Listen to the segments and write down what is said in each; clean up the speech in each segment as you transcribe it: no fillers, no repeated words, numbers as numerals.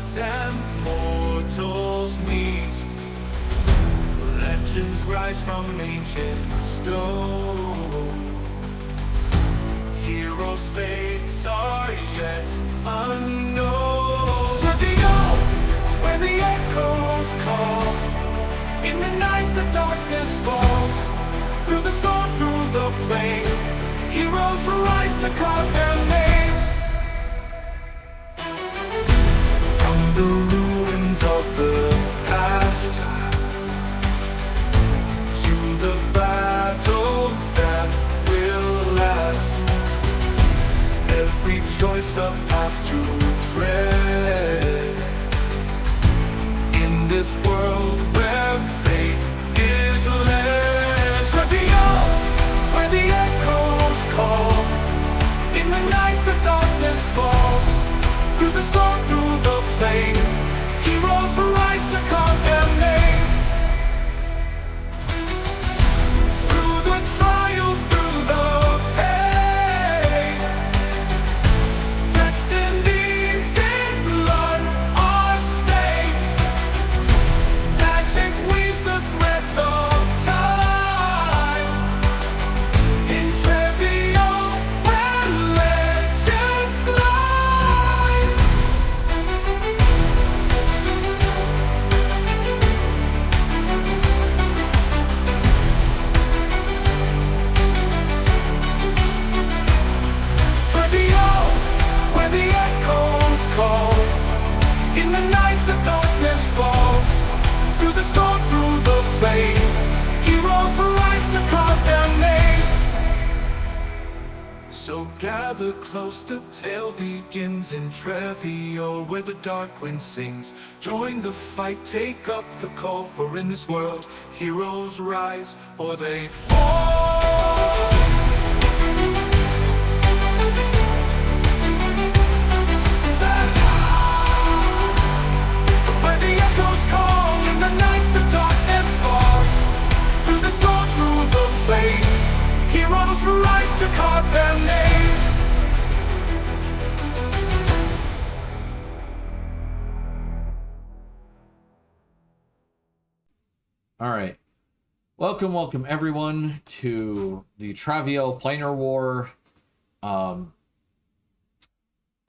gods and mortals meet. Legends rise from ancient stone. Heroes' fates are yet unknown. Travial, where the echoes call. In the night the darkness falls. Through the storm, through the flame, heroes rise to carve their name. From the ruins of the past to the battles that will last, every choice a path to tread. In this world where fate is led, Travial, where the echoes call. In the night the darkness falls. Through the storm, through the flame, heroes rise to carve their name. Through the trials, through the pain, destinies in blood are stained. Magic weaves the threads of time. In Travial, where legends glide. Travial, where the echoes call. In the night the darkness falls. Through the storm, through the flame, heroes rise to carve their name. So gather close, the tale begins in Travial, where the dark wind sings. Join the fight, take up the call, for in this world, heroes rise or they fall. Where the echoes call, in the night the darkness falls. Through the storm, through the flame, heroes rise to carve their name. All right. Welcome everyone to the Travial Planar War. I'm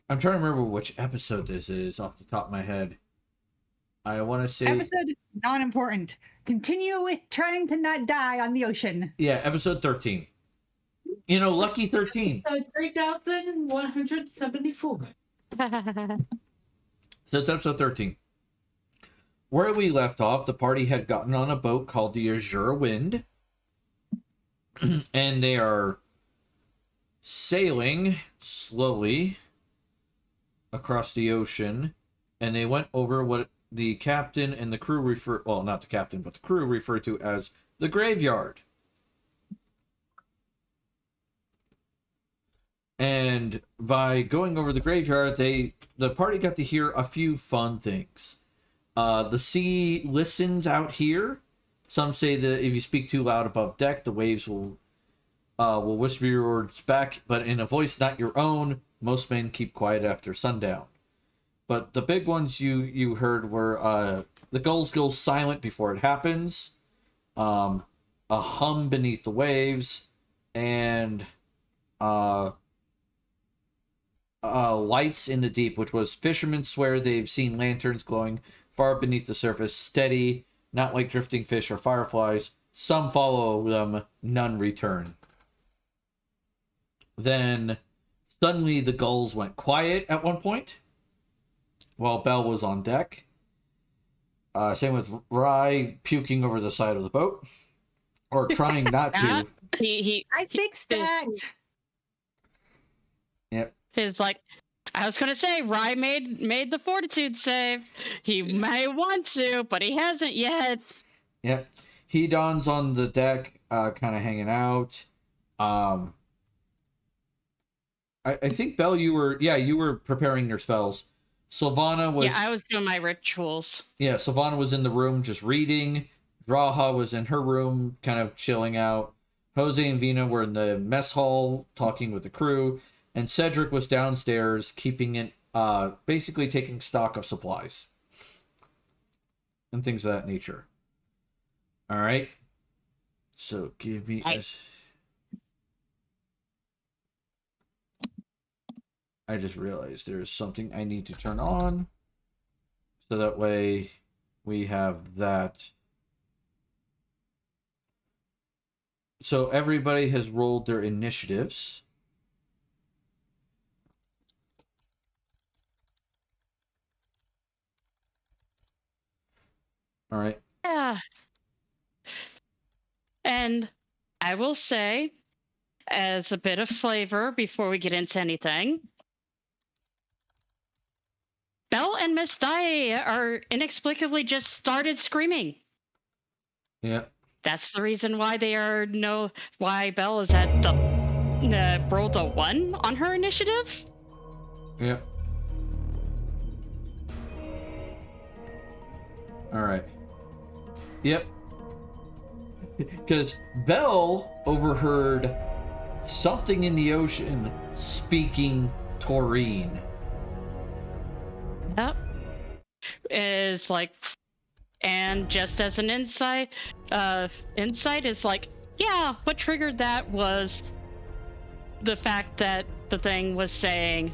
trying to remember which episode this is off the top of my head. I want to say Episode not important. Continue with trying to not die on the ocean. yeah, episode 13. You know, lucky 13. So 3,174. So it's episode 13. Where we left off, the party had gotten on a boat called the Azure Wind. And they are sailing slowly across the ocean. And they went over what the captain and the crew well, not the captain, but the crew refer to as the graveyard. And by going over the graveyard, the party got to hear a few fun things. The sea listens out here. Some say that if you speak too loud above deck, the waves will whisper your words back, but in a voice not your own. Most men keep quiet after sundown. But the big ones you heard were the gulls go silent before it happens, a hum beneath the waves, and lights in the deep, which was fishermen swear they've seen lanterns glowing far beneath the surface, steady, not like drifting fish or fireflies. Some follow them, none return. Then suddenly the gulls went quiet at one point while Belle was on deck. Same with Rye puking over the side of the boat, or trying not to. I fixed that. Yep. His like, I was gonna say, Rye made the fortitude save. He may want to, but he hasn't yet. Yep. He dons on the deck, kind of hanging out. I think Belle, you were preparing your spells. Sylvana was... Yeah, I was doing my rituals. Yeah, Sylvana was in the room just reading. Draha was in her room kind of chilling out. Jose and Vina were in the mess hall talking with the crew. And Cedric was downstairs keeping an basically taking stock of supplies and things of that nature. All right. So give me a... I just realized there's something I need to turn on. So that way we have that. So everybody has rolled their initiatives. All right. Yeah. And I will say, as a bit of flavor before we get into anything, Belle and Miss Dai are inexplicably just started screaming. Yeah. That's the reason why why Belle is at the rolled a 1 on her initiative. Yeah. All right. Yep. Because Belle overheard something in the ocean speaking Taurine. Yep. Is like, and just as an insight is like, yeah, what triggered that was the fact that the thing was saying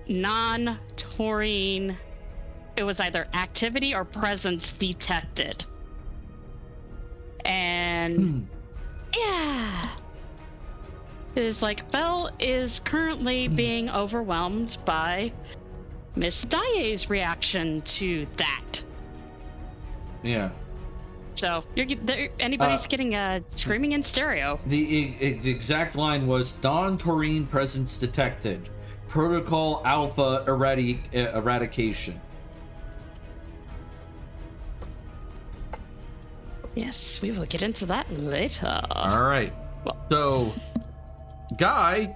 non-taurine. It was either activity or presence detected. And yeah, it's like Belle is currently being overwhelmed by Miss Dai's reaction to that. Yeah. So anybody's getting screaming in stereo. The exact line was non-taurine presence detected. Protocol Alpha eradication. Yes, we will get into that later. All right. So, Guy,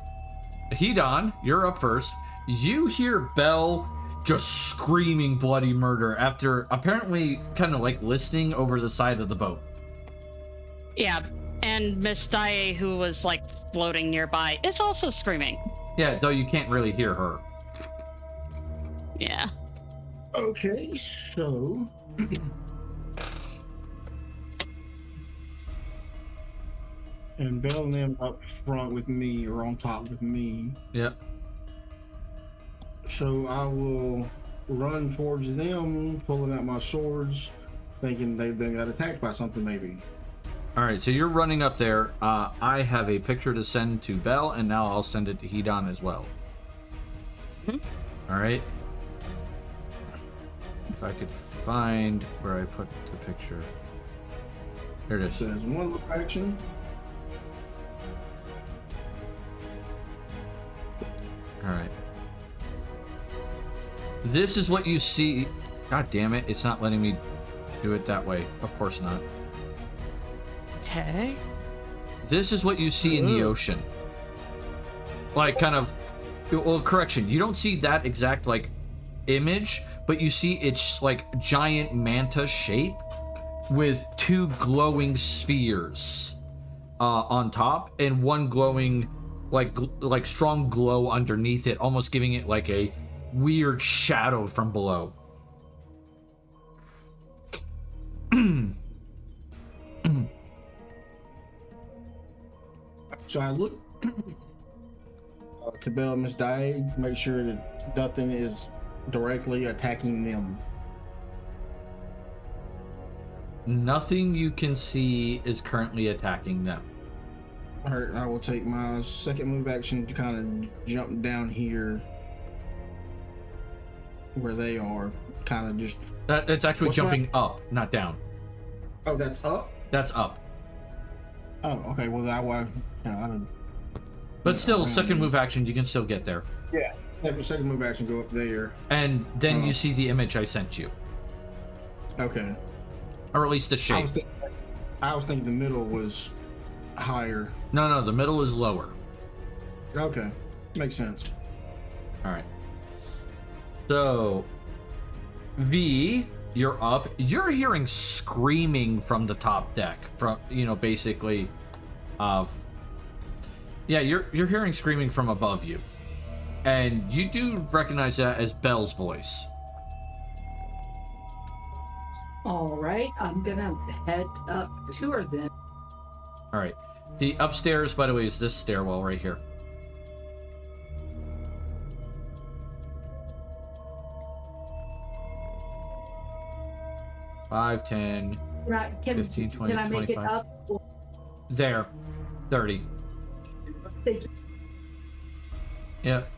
Hedon, you're up first. You hear Belle just screaming bloody murder after apparently kind of like listening over the side of the boat. Yeah, and Miss Dai, who was like floating nearby, is also screaming. Yeah, though you can't really hear her. Yeah. Okay, so and Belle and them up front with me or on top with me. Yep. So I will run towards them, pulling out my swords, thinking they got attacked by something maybe. All right, so you're running up there. I have a picture to send to Belle, and now I'll send it to Hedon as well. All right. If I could find where I put the picture. There it is. So there's one little action. All right. This is what you see. God damn it, it's not letting me do it that way. Of course not. Okay. This is what you see in the ocean. Like, kind of... Well, correction. You don't see that exact, like, image, but you see its, like, giant manta shape with two glowing spheres on top and one glowing, like strong glow underneath it, almost giving it, like, a weird shadow from below. So I look to Belle and Miss Dai, make sure that nothing is directly attacking them. Nothing you can see is currently attacking them. Alright, I will take my second move action to kind of jump down here where they are. Kind of just... It's actually What's jumping that? up, not down. Oh, that's up? That's up. Oh, okay. Well, I don't... But still, second move action, you can still get there. Yeah. Second move action, go up there. And then you see the image I sent you. Okay. Or at least the shape. I was thinking the middle was higher. No, the middle is lower. Okay. Makes sense. Alright. So, V, you're up. You're hearing screaming from the top deck. From, basically, you're hearing screaming from above you. And you do recognize that as Belle's voice. All right, I'm gonna head up to her then. All right. The upstairs, by the way, is this stairwell right here. Five, 10, Can 15, 20, I make 25. it up? There. 30. Thank you. Yep.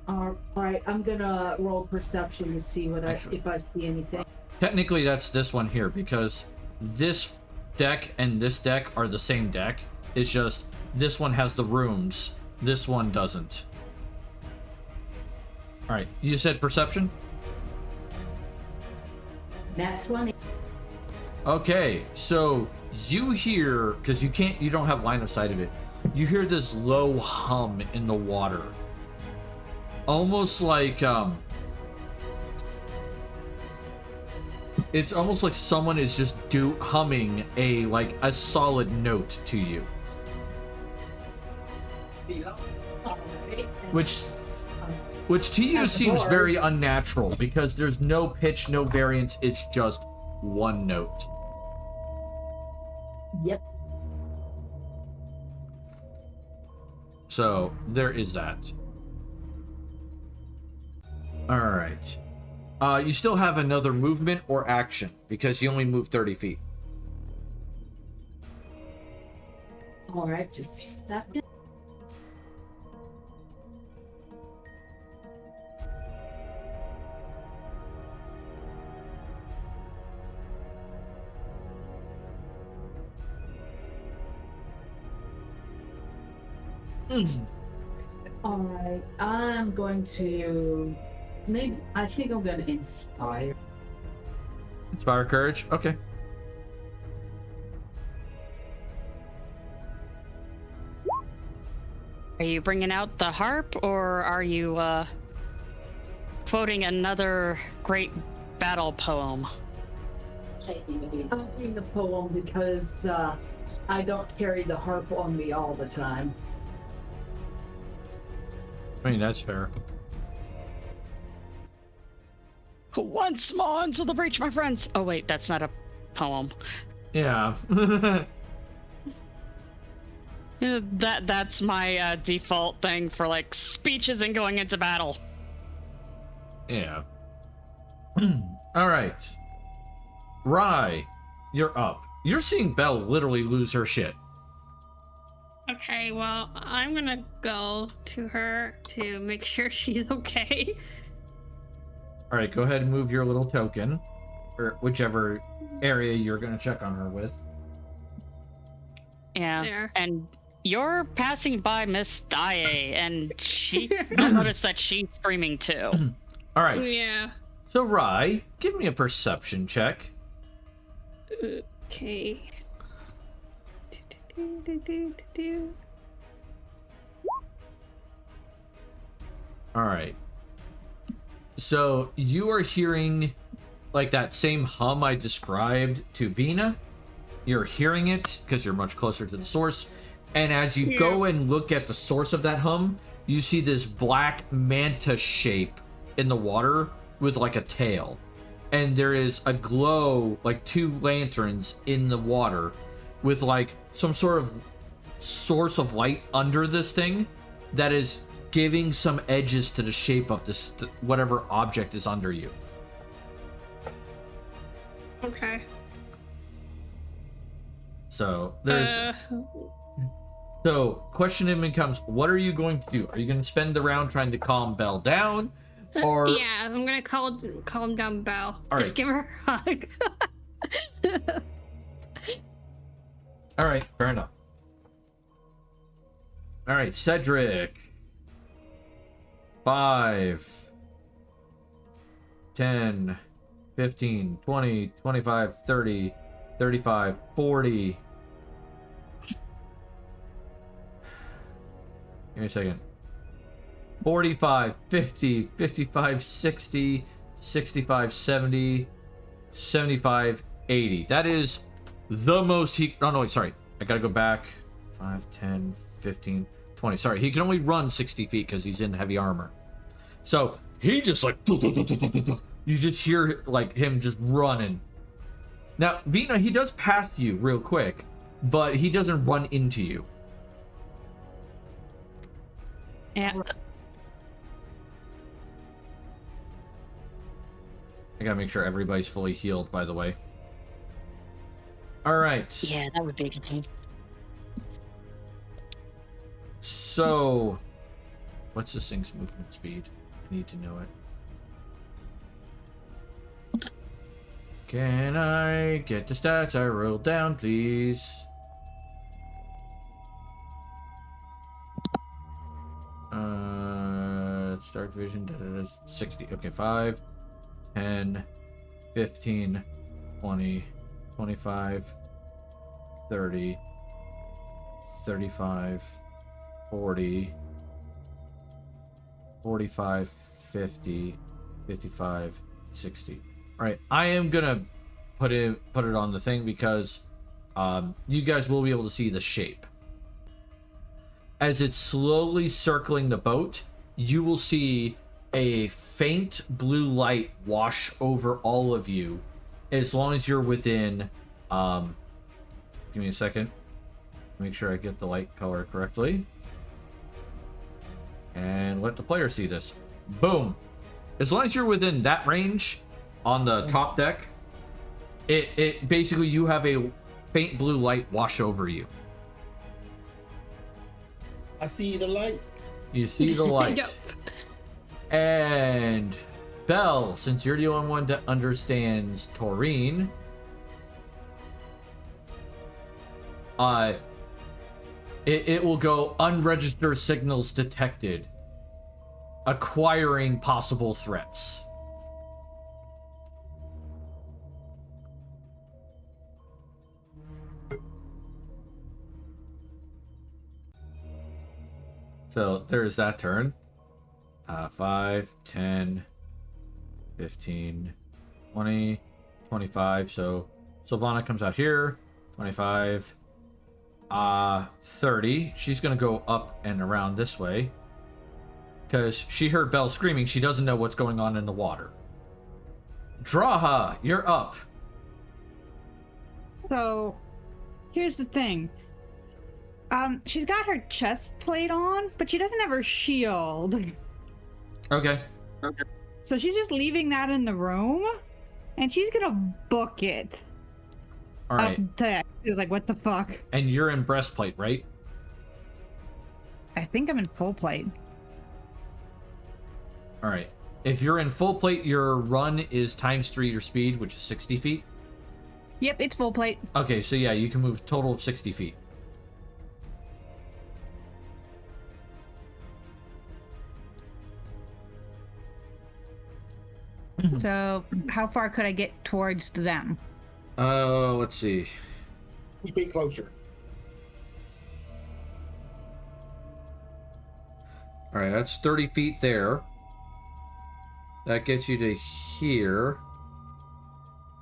All right, I'm gonna roll perception to see what Actually- if I see anything. Technically, that's this one here, because this deck and this deck are the same deck. It's just this one has the rooms. This one doesn't. All right. You said perception? Nat 20. Okay, so you hear, because you don't have line of sight of it, you hear this low hum in the water. Almost like, it's almost like someone is just humming a solid note to you. All right. Which to you At the seems bar. very unnatural, because there's no pitch, no variance, it's just one note. Yep. So there is that. Alright. You still have another movement or action, because you only move 30 feet. All right, just a second. All right, I'm going to I think I'm going to inspire. Inspire courage? Okay. Are you bringing out the harp, or are you quoting another great battle poem? I'm doing the poem because I don't carry the harp on me all the time. I mean, that's fair. Once more into the breach, my friends. Oh wait, that's not a poem. Yeah. That's my default thing for like speeches and going into battle. Yeah. Alright. Rye, you're up. You're seeing Belle literally lose her shit. Okay, well, I'm gonna go to her to make sure she's okay. Alright, go ahead and move your little token. Or whichever area you're gonna check on her with. Yeah. There. And you're passing by Miss Dye, and you'll notice that she's screaming too. Alright, Yeah. so Rye, give me a perception check. Okay. Alright. So you are hearing like that same hum I described to Vina. You're hearing it because you're much closer to the source. And as you go and look at the source of that hum, you see this black manta shape in the water with like a tail. And there is a glow, like 2 lanterns in the water with like some sort of source of light under this thing that is giving some edges to the shape of this whatever object is under you. Okay. So there's so question then becomes, what are you going to do? Are you going to spend the round trying to calm Belle down, or Yeah, I'm gonna calm down Belle. All Just right. give her a hug. all right, fair enough. All right, Cedric. 5, 10, 15, 20, 25, 30, 35, 40. Give me a second. 45, 50, 55, 60, 65, 70, 75, 80. That is the most he... Oh, no, wait, sorry. I gotta go back. 5, 10, 15, 20. Sorry, he can only run 60 feet because he's in heavy armor. So he just like, you just hear like him just running. Now, Vina, he does pass you real quick, but he doesn't run into you. Yeah. I gotta make sure everybody's fully healed, by the way. All right. Yeah, that would be good thing. So, what's this thing's movement speed? I need to know it. Can I get the stats I wrote down, please? Start vision, 60. Okay, 5, 10, 15, 20, 25, 30, 35, 40, 45, 50, 55, 60. All right, I am gonna put it on the thing because you guys will be able to see the shape. As it's slowly circling the boat, you will see a faint blue light wash over all of you as long as you're within give me a second, make sure I get the light color correctly and let the player see this. Boom. As long as you're within that range on the top deck, it basically, you have a faint blue light wash over you. I see the light. You see the light. Yep. And Belle, since you're the only one that understands taurine, it will go unregistered signals detected, acquiring possible threats. So there's that turn. 5, 10, 15, 20, 25. So Sylvana comes out here. 25, 30. She's gonna go up and around this way because she heard Belle screaming. She doesn't know what's going on in the water. Draha, you're up. So, here's the thing. She's got her chest plate on, but she doesn't have her shield. Okay. So she's just leaving that in the room, and she's gonna book it. All right. Up deck. She's like, what the fuck? And you're in breastplate, right? I think I'm in full plate. All right. If you're in full plate, your run is ×3 your speed, which is 60 feet. Yep, it's full plate. Okay, so yeah, you can move total of 60 feet. So, how far could I get towards them? Let's see. 2 feet closer. All right, that's 30 feet there. That gets you to here.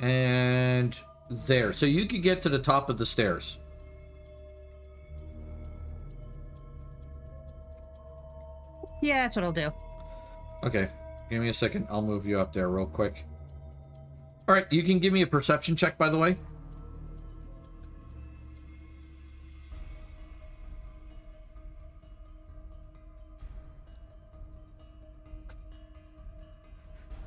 And there. So you could get to the top of the stairs. Yeah, that's what I'll do. Okay, give me a second. I'll move you up there real quick. All right, you can give me a perception check, by the way.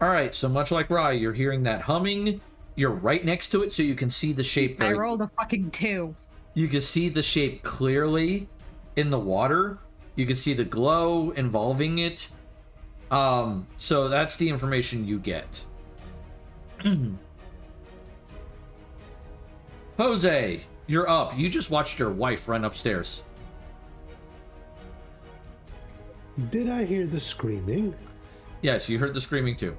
All right, so much like Rye, you're hearing that humming. You're right next to it, so you can see the shape. I rolled a fucking 2. You can see the shape clearly in the water. You can see the glow involving it. So that's the information you get. Jose, you're up. You just watched your wife run upstairs. Did I hear the screaming? Yes, you heard the screaming too.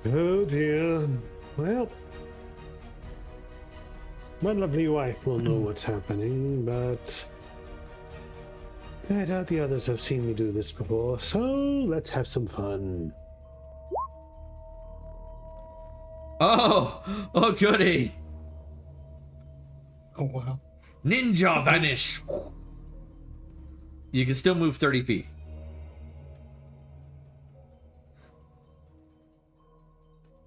Oh dear. Well, my lovely wife will know what's happening, but I doubt the others have seen me do this before, so let's have some fun. Oh goody. Oh wow. Ninja vanish. You can still move 30 feet.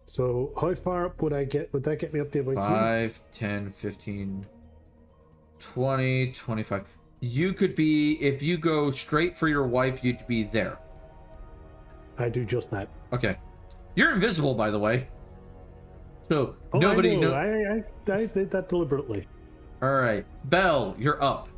So how far up would I get? Would that get me up there by 5, 10, 15, 20, 25. You could be, if you go straight for your wife, you'd be there. I do just that. Okay. You're invisible, by the way. So Oh, nobody I know. knows. I did that deliberately. All right. Belle, you're up.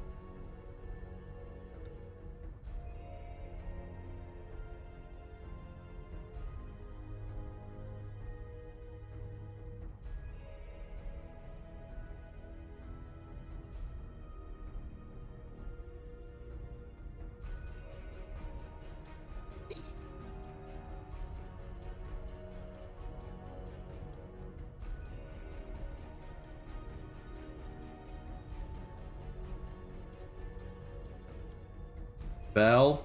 Belle.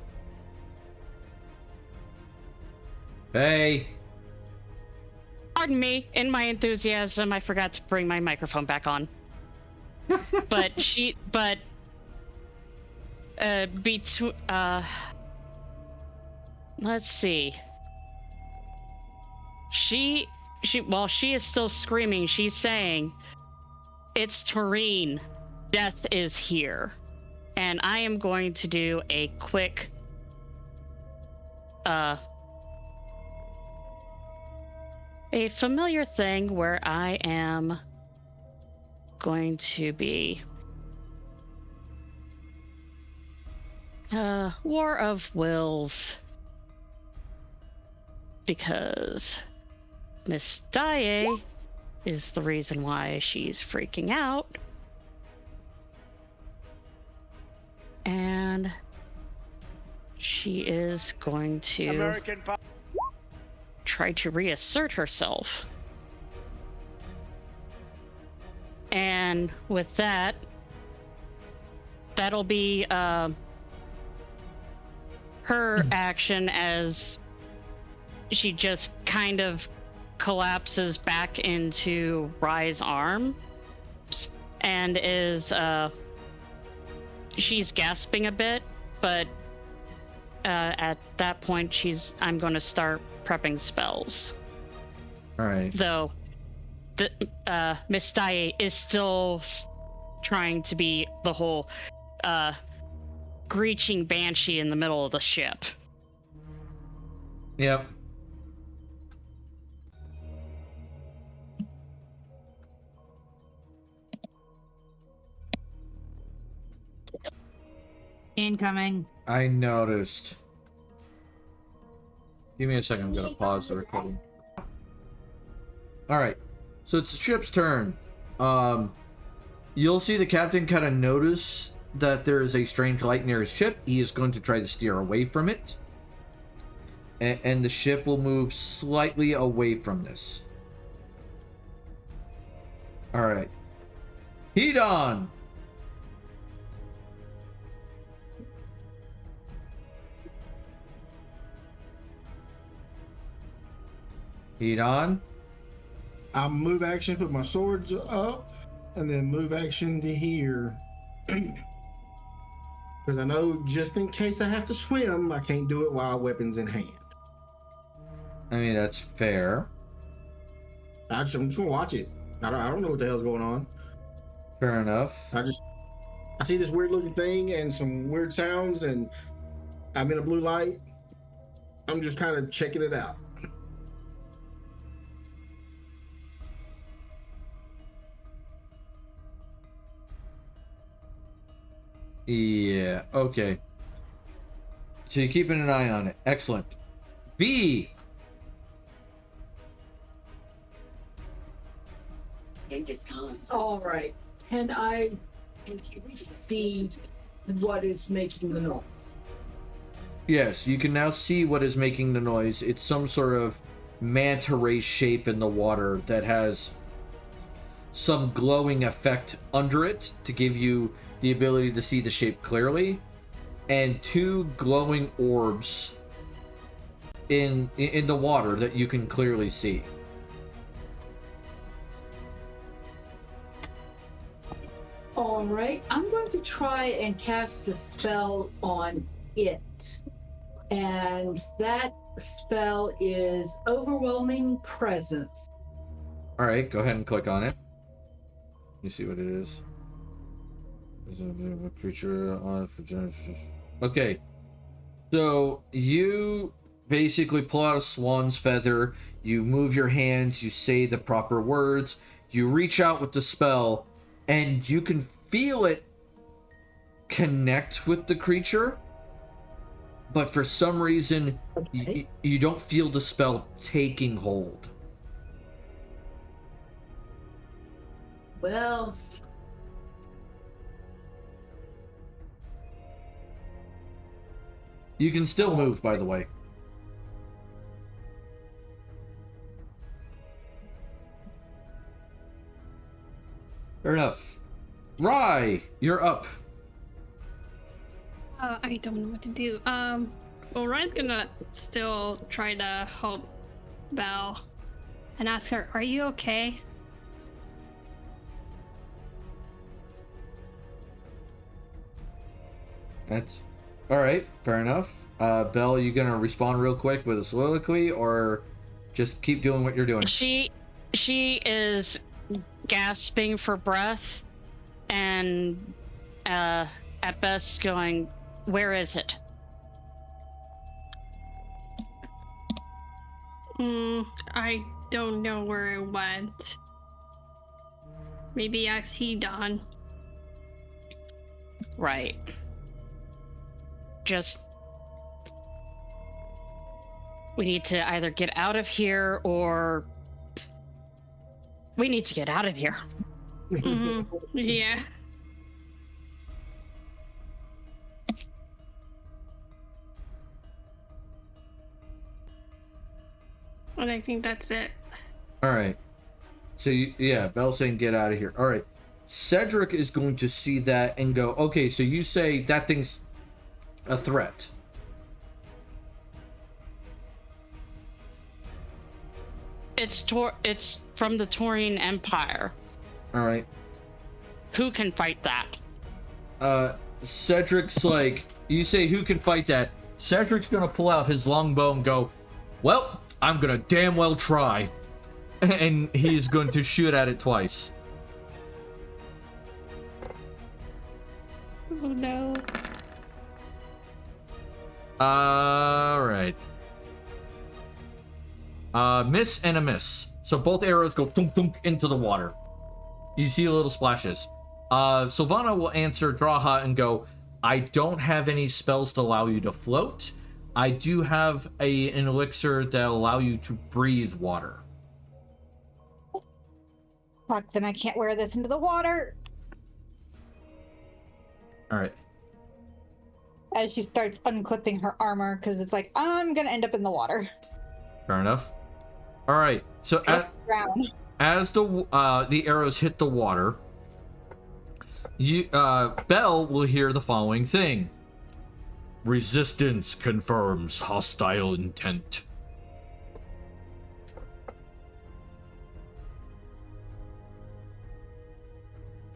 Hey. Pardon me, in my enthusiasm, I forgot to bring my microphone back on. Let's see. While she is still screaming, she's saying, "It's Tareen. Death is here." And I am going to do a quick, a familiar thing where I am going to be War of Wills, because Miss Daae is the reason why she's freaking out. And she is going to try to reassert herself. And with that, that'll be her action, as she just kind of collapses back into Rye's arm and is she's gasping a bit, but at that point I'm going to start prepping spells. All right. Though Miss Daae is still trying to be the whole screeching banshee in the middle of the ship. Yep. Incoming. I noticed. Give me a second. I'm gonna pause the recording. All right. So it's the ship's turn. You'll see the captain kind of notice that there is a strange light near his ship. He is going to try to steer away from it. And the ship will move slightly away from this. All right. Heat on. Heat on. I'll move action, put my swords up, and then move action to here. Because I know just in case I have to swim, I can't do it while weapons in hand. I mean, that's fair. I'm just gonna watch it. I don't know what the hell's going on. Fair enough. I see this weird looking thing and some weird sounds, and I'm in a blue light. I'm just kind of checking it out. Yeah, okay. So you're keeping an eye on it. Excellent. B. All right. Can I see what is making the noise? Yes, you can now see what is making the noise. It's some sort of manta ray shape in the water that has some glowing effect under it to give you the ability to see the shape clearly, and two glowing orbs in the water that you can clearly see. All right, I'm going to try and cast a spell on it. And that spell is Overwhelming Presence. All right, go ahead and click on it. You see what it is. Creature. Okay, so you basically pull out a swan's feather. You move your hands. You say the proper words. You reach out with the spell, and you can feel it connect with the creature. But for some reason, Okay. you don't feel the spell taking hold. Well, You can still move, by the way. Fair enough. Rye, you're up. I don't know what to do. Well, Ryan's gonna still try to help Belle and ask her, "Are you okay?" That's all right. Fair enough. Belle, you gonna respond real quick with a soliloquy, or just keep doing what you're doing? She is gasping for breath and at best going, "Where is it?" I don't know where it went. Maybe I see Don. Right. Just we need to either get out of here or we need to get out of here. Yeah. And I think that's it. All right. So yeah, Belle's saying get out of here. All right. Cedric is going to see that and go, okay, so you say that thing's a threat. It's from the Taurian Empire. All right. Who can fight that? Cedric's like, you say who can fight that? Cedric's gonna pull out his longbow and go, well, I'm gonna damn well try. And he's going to shoot at it twice. Oh no. Alright. Miss and a miss. So both arrows go thunk thunk into the water. You see little splashes. Sylvana will answer Draha and go, I don't have any spells to allow you to float. I do have an elixir that'll allow you to breathe water. Fuck, then I can't wear this into the water. Alright. As she starts unclipping her armor, because it's like, I'm gonna end up in the water. Fair enough. Alright, so as the arrows hit the water, Belle will hear the following thing. Resistance confirms hostile intent.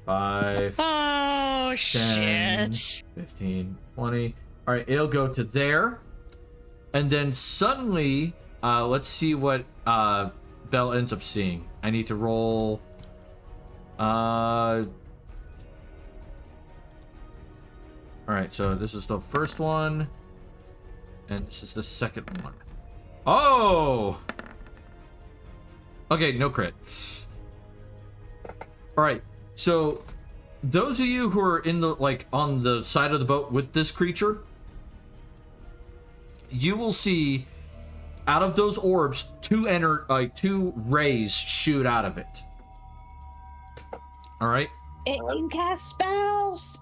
Five, Oh 10, shit. 15, 20. All right, it'll go to there. And then suddenly, let's see what Belle ends up seeing. I need to roll. All right, so this is the first one. And this is the second one. Oh! Okay, no crit. All right. So, those of you who are in the on the side of the boat with this creature, you will see out of those orbs two rays shoot out of it. All right. It can cast spells.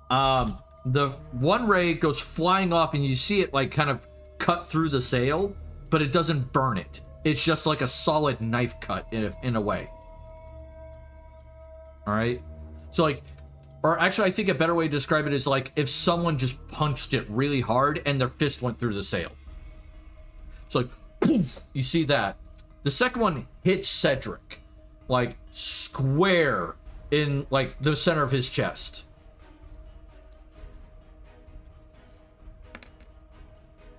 The one ray goes flying off, and you see it kind of cut through the sail, but it doesn't burn it. It's just like a solid knife cut in a way. All right. So or actually, I think a better way to describe it is if someone just punched it really hard and their fist went through the sail. So poof, you see that. The second one hits Cedric, square in like the center of his chest.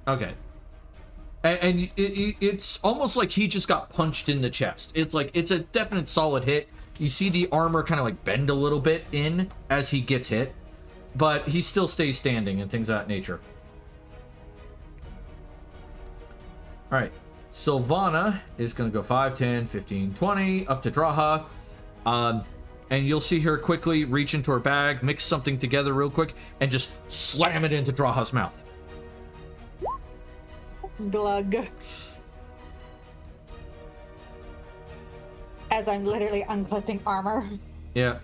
Okay. And it's almost like he just got punched in the chest. It's like, it's a definite solid hit. You see the armor kind of like bend a little bit in as he gets hit, but he still stays standing and things of that nature. All right. Sylvana is going to go 5, 10, 15, 20 up to Draha. And you'll see her quickly reach into her bag, mix something together real quick, and just slam it into Draha's mouth. Glug. As I'm literally unclipping armor. Yeah.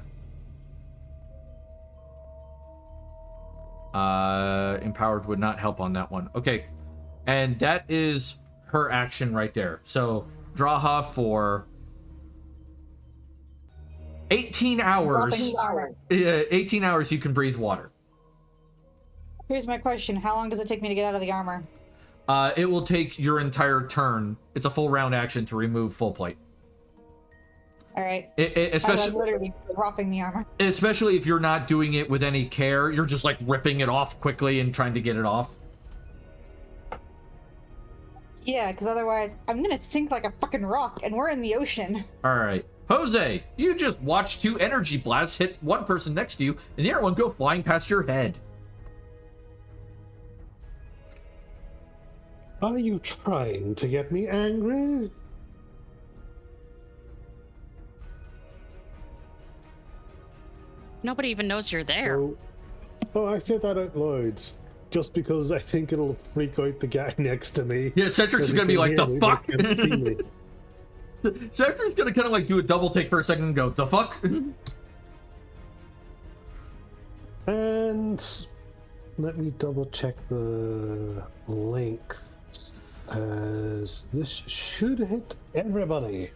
Empowered would not help on that one. Okay. And that is her action right there. So, Draha for 18 hours. Dropping armor. 18 hours you can breathe water. Here's my question. How long does it take me to get out of the armor? It will take your entire turn. It's a full round action to remove full plate. Alright. Especially, I'm literally dropping the armor. especially if you're not doing it with any care. You're just like ripping it off quickly and trying to get it off. Yeah, because otherwise I'm gonna sink like a fucking rock, and we're in the ocean. Alright. Jose, you just watched 2 energy blasts hit one person next to you, and the other one go flying past your head. Are you trying to get me angry? Nobody even knows you're there. Oh, I said that out loud. Just because I think it'll freak out the guy next to me. Yeah, Cedric's Because he gonna be can like, hear the me, but fuck? can't see me. Cedric's gonna kind of like do a double take for a second and go, the fuck? And let me double check the link, as this should hit everybody.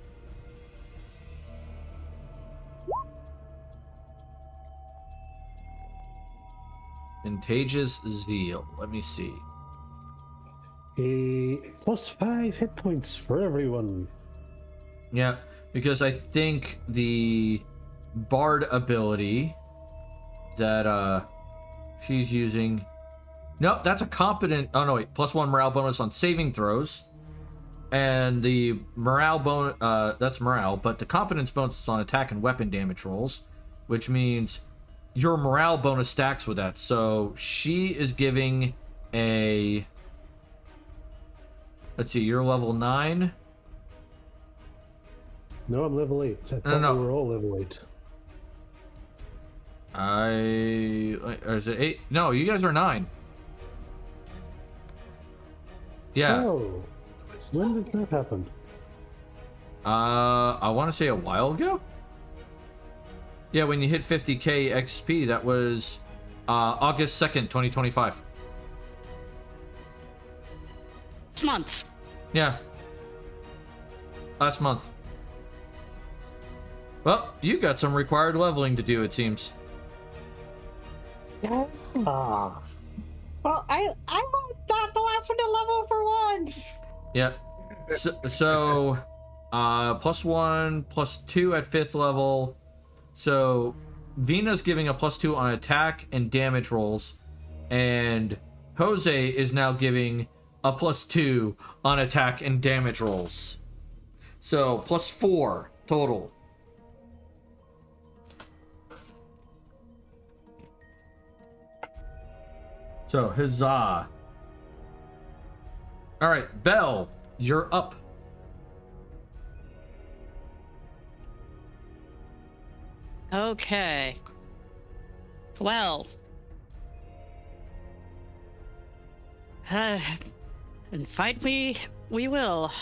Contagious Zeal. Let me see. A +5 hit points for everyone. Yeah, because I think the Bard ability that she's using. No, that's a competent. Oh no, wait. +1 morale bonus on saving throws, and the morale bonus. That's morale, but the competence bonus is on attack and weapon damage rolls, which means your morale bonus stacks with that. So she is giving a. Let's see. You're level 9. No, I'm level 8. I thought No. we were all level 8. Or is it 8? No, you guys are 9. Yeah. Oh, when did that happen? I want to say a while ago. Yeah, when you hit 50k XP, that was August 2nd, 2025. This month. Yeah. Last month. Well, you got some required leveling to do, it seems. Ah, Well, I got the last one to level for once. Yeah. So +1, +2 at 5th level. So Vina's giving a +2 on attack and damage rolls, and Jose is now giving a +2 on attack and damage rolls. So +4 total. So huzzah. All right, Belle, you're up. Okay. Well. And fight me, we will.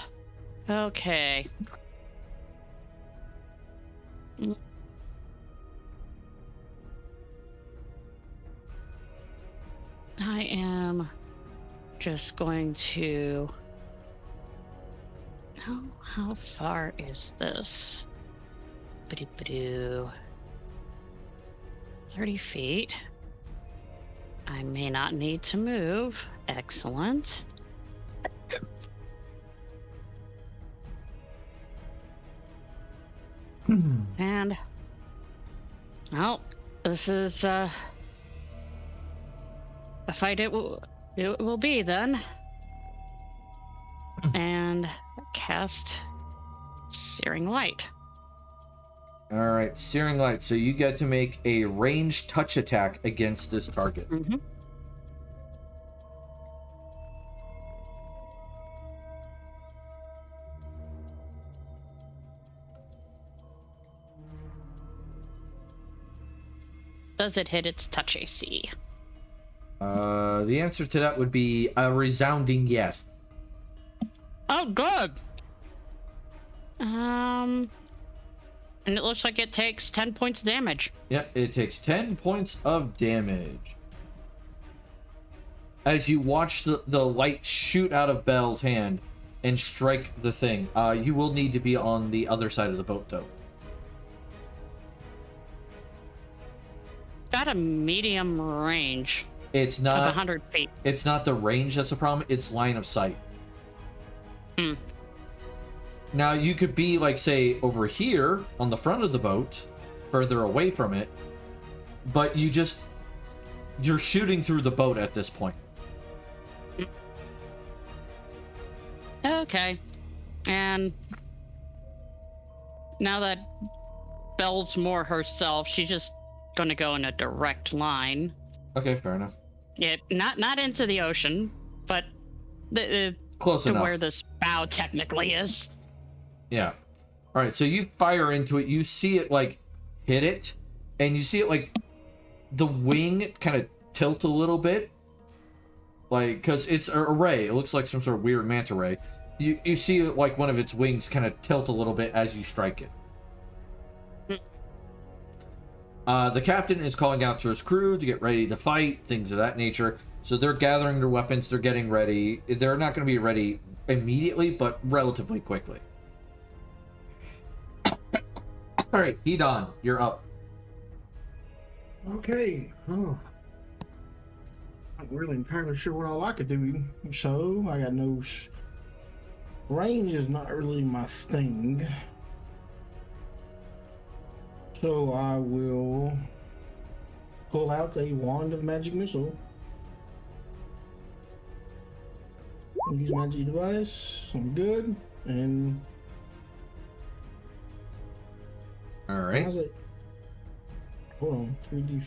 Okay. I am just going to. How far is this? 30 feet. I may not need to move. Excellent. And Well, this is a fight it will be then. And cast Searing Light. All right, Searing Light. So you get to make a ranged touch attack against this target. Mm-hmm. Does it hit its touch AC? The answer to that would be a resounding yes. Oh, good. And it looks like it takes 10 points of damage. Yeah, it takes 10 points of damage. As you watch the light shoot out of Belle's hand and strike the thing, you will need to be on the other side of the boat, though. Got a medium range It's of not 100 feet. It's not the range that's a problem, it's line of sight. Hmm. Now, you could be, like, say, over here on the front of the boat, further away from it, but you're shooting through the boat at this point. Okay. And now that Belle's more herself, she's just gonna go in a direct line. Okay, fair enough. Yeah, not into the ocean, but Close to enough. where this bow technically is. Yeah. All right, so you fire into it. You see it, like, hit it, and you see it, like, the wing kind of tilt a little bit. Like, because it's a ray. It looks like some sort of weird manta ray. You see, like, one of its wings kind of tilt a little bit as you strike it. The captain is calling out to his crew to get ready to fight, things of that nature. So they're gathering their weapons. They're getting ready. They're not going to be ready immediately, but relatively quickly. All right, Hedon, you're up. Okay. Oh. I'm really entirely sure what all I could do. So I got no range is not really my thing. So I will pull out a wand of magic missile. Use magic device. I'm good. And All right. how's it? Hold on. 3d4.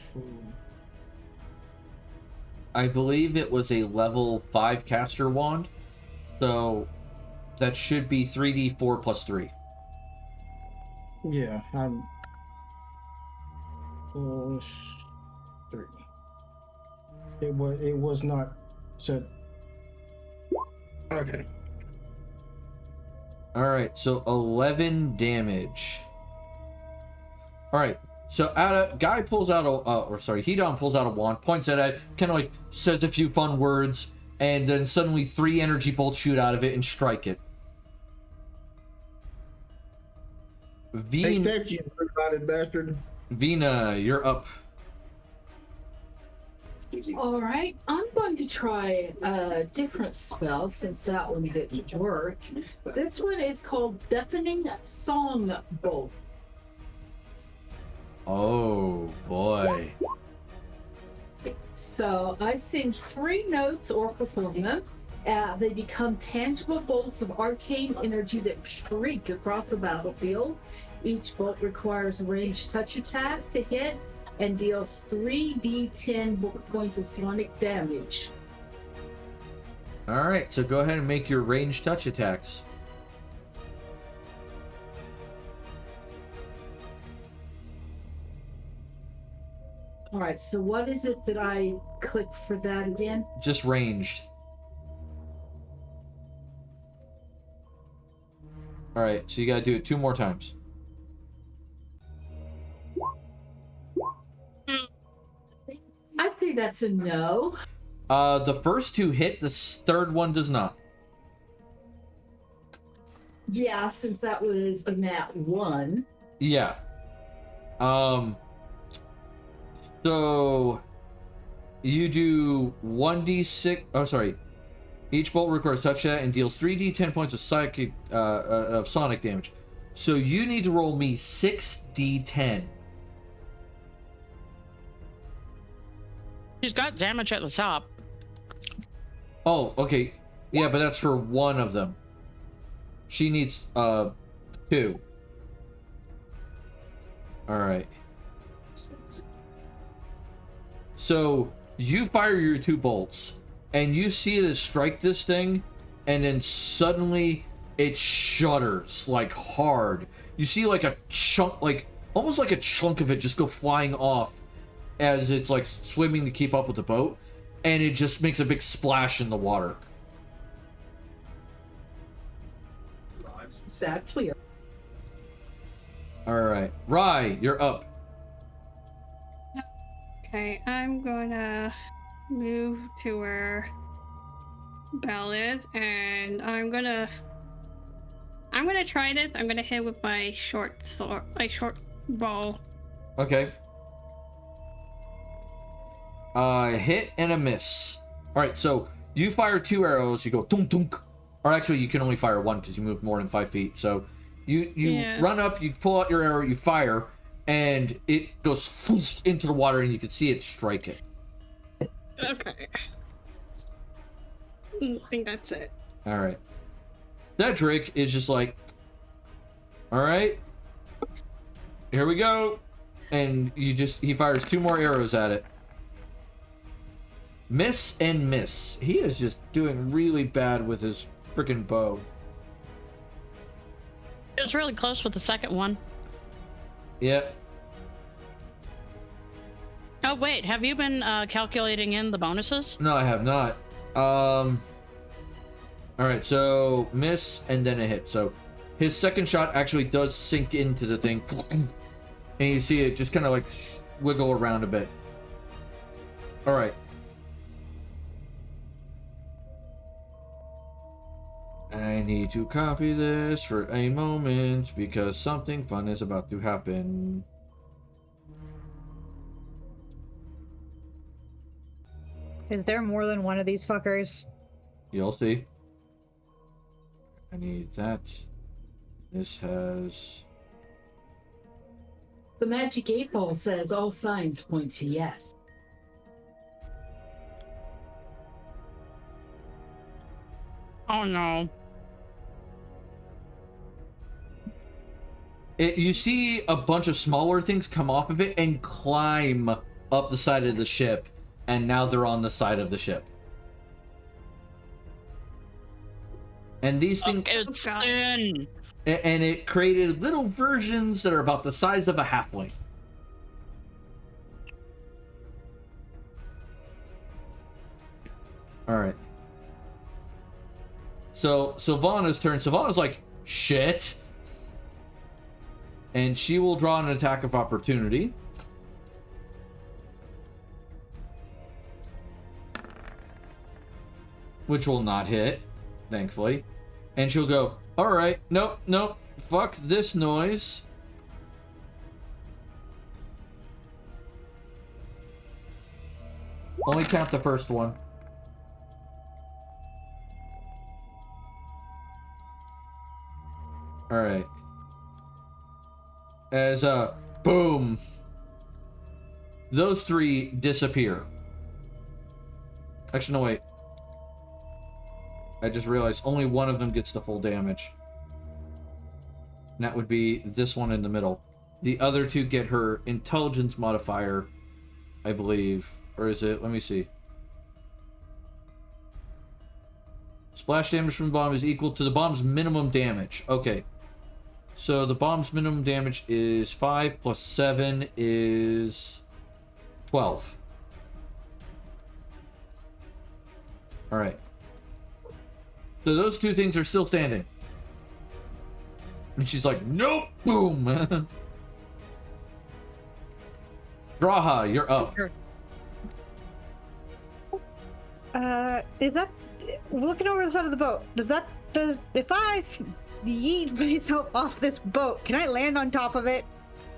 I believe it was a level 5 caster wand. So that should be 3d4 plus 3. Yeah, I'm plus 3. It was not set. Okay. All right, so 11 damage. All right, so guy pulls out Hedon pulls out a wand, points at it, kind of like says a few fun words, and then suddenly 3 energy bolts shoot out of it and strike it. Take that, you blue-bodied bastard. Vina, you're up. All right, I'm going to try a different spell since that one didn't work. This one is called Deafening Song Bolt. Oh boy. So I sing 3 notes or perform them. They become tangible bolts of arcane energy that shriek across the battlefield. Each bolt requires a ranged touch attack to hit and deals 3d10 points of sonic damage. All right, so go ahead and make your ranged touch attacks. All right, so what is it that I click for that again? Just ranged. All right, so you gotta do it 2 more times. I think that's a no. The first 2 hit, the third one does not. Yeah, since that was a nat 1. Yeah. So you do 1d6. Oh, sorry. Each bolt requires touch that and deals 3d10 points of sonic damage. So you need to roll me 6d10. She's got damage at the top. Oh, okay. Yeah, but that's for one of them. She needs 2. Alright. So you fire your 2 bolts, and you see it strike this thing, and then suddenly it shudders like hard. You see like a chunk, like almost like a chunk of it just go flying off as it's like swimming to keep up with the boat, and it just makes a big splash in the water. That's weird. Alright. Rye, you're up. Okay, I'm gonna move to where Belle is, and I'm gonna try this. I'm gonna hit with my short sword, my short bow. Okay. Hit and a miss. Alright, so you fire 2 arrows, you go dunk dunk. Or actually, you can only fire 1 because you moved more than 5 feet. So you run up, you pull out your arrow, you fire, and it goes into the water, and you can see it strike it. Okay. I think that's it. Alright. Cedric is just like, alright, here we go. And he fires 2 more arrows at it. Miss and miss. He is just doing really bad with his freaking bow. It was really close with the second one. Yep. Oh wait, have you been calculating in the bonuses? No, I have not. Alright, so miss and then a hit. So his second shot actually does sink into the thing. And you see it just kind of like wiggle around a bit. Alright. I need to copy this for a moment because something fun is about to happen. Is there more than one of these fuckers? You'll see. I need that. This has... The magic 8-ball says all signs point to yes. Oh no. You see a bunch of smaller things come off of it and climb up the side of the ship, and now they're on the side of the ship. And these things... It's in. And it created little versions that are about the size of a halfling. Alright. So, Sylvana's turn. Sylvana's like, shit. And she will draw an attack of opportunity. Which will not hit, thankfully. And she'll go, alright, nope, fuck this noise. Only count the first one. Alright. As boom. Those 3 disappear. Actually, no, wait. I just realized only one of them gets the full damage. And that would be this one in the middle. The other 2 get her intelligence modifier, I believe. Or is it? Let me see. Splash damage from the bomb is equal to the bomb's minimum damage. Okay. So the bomb's minimum damage is 5 plus 7 is 12. Alright. So those 2 things are still standing. And she's like, nope! Boom! Draha, you're up. Is that... Looking over the side of the boat, does that... If I yeet myself off this boat, can I land on top of it?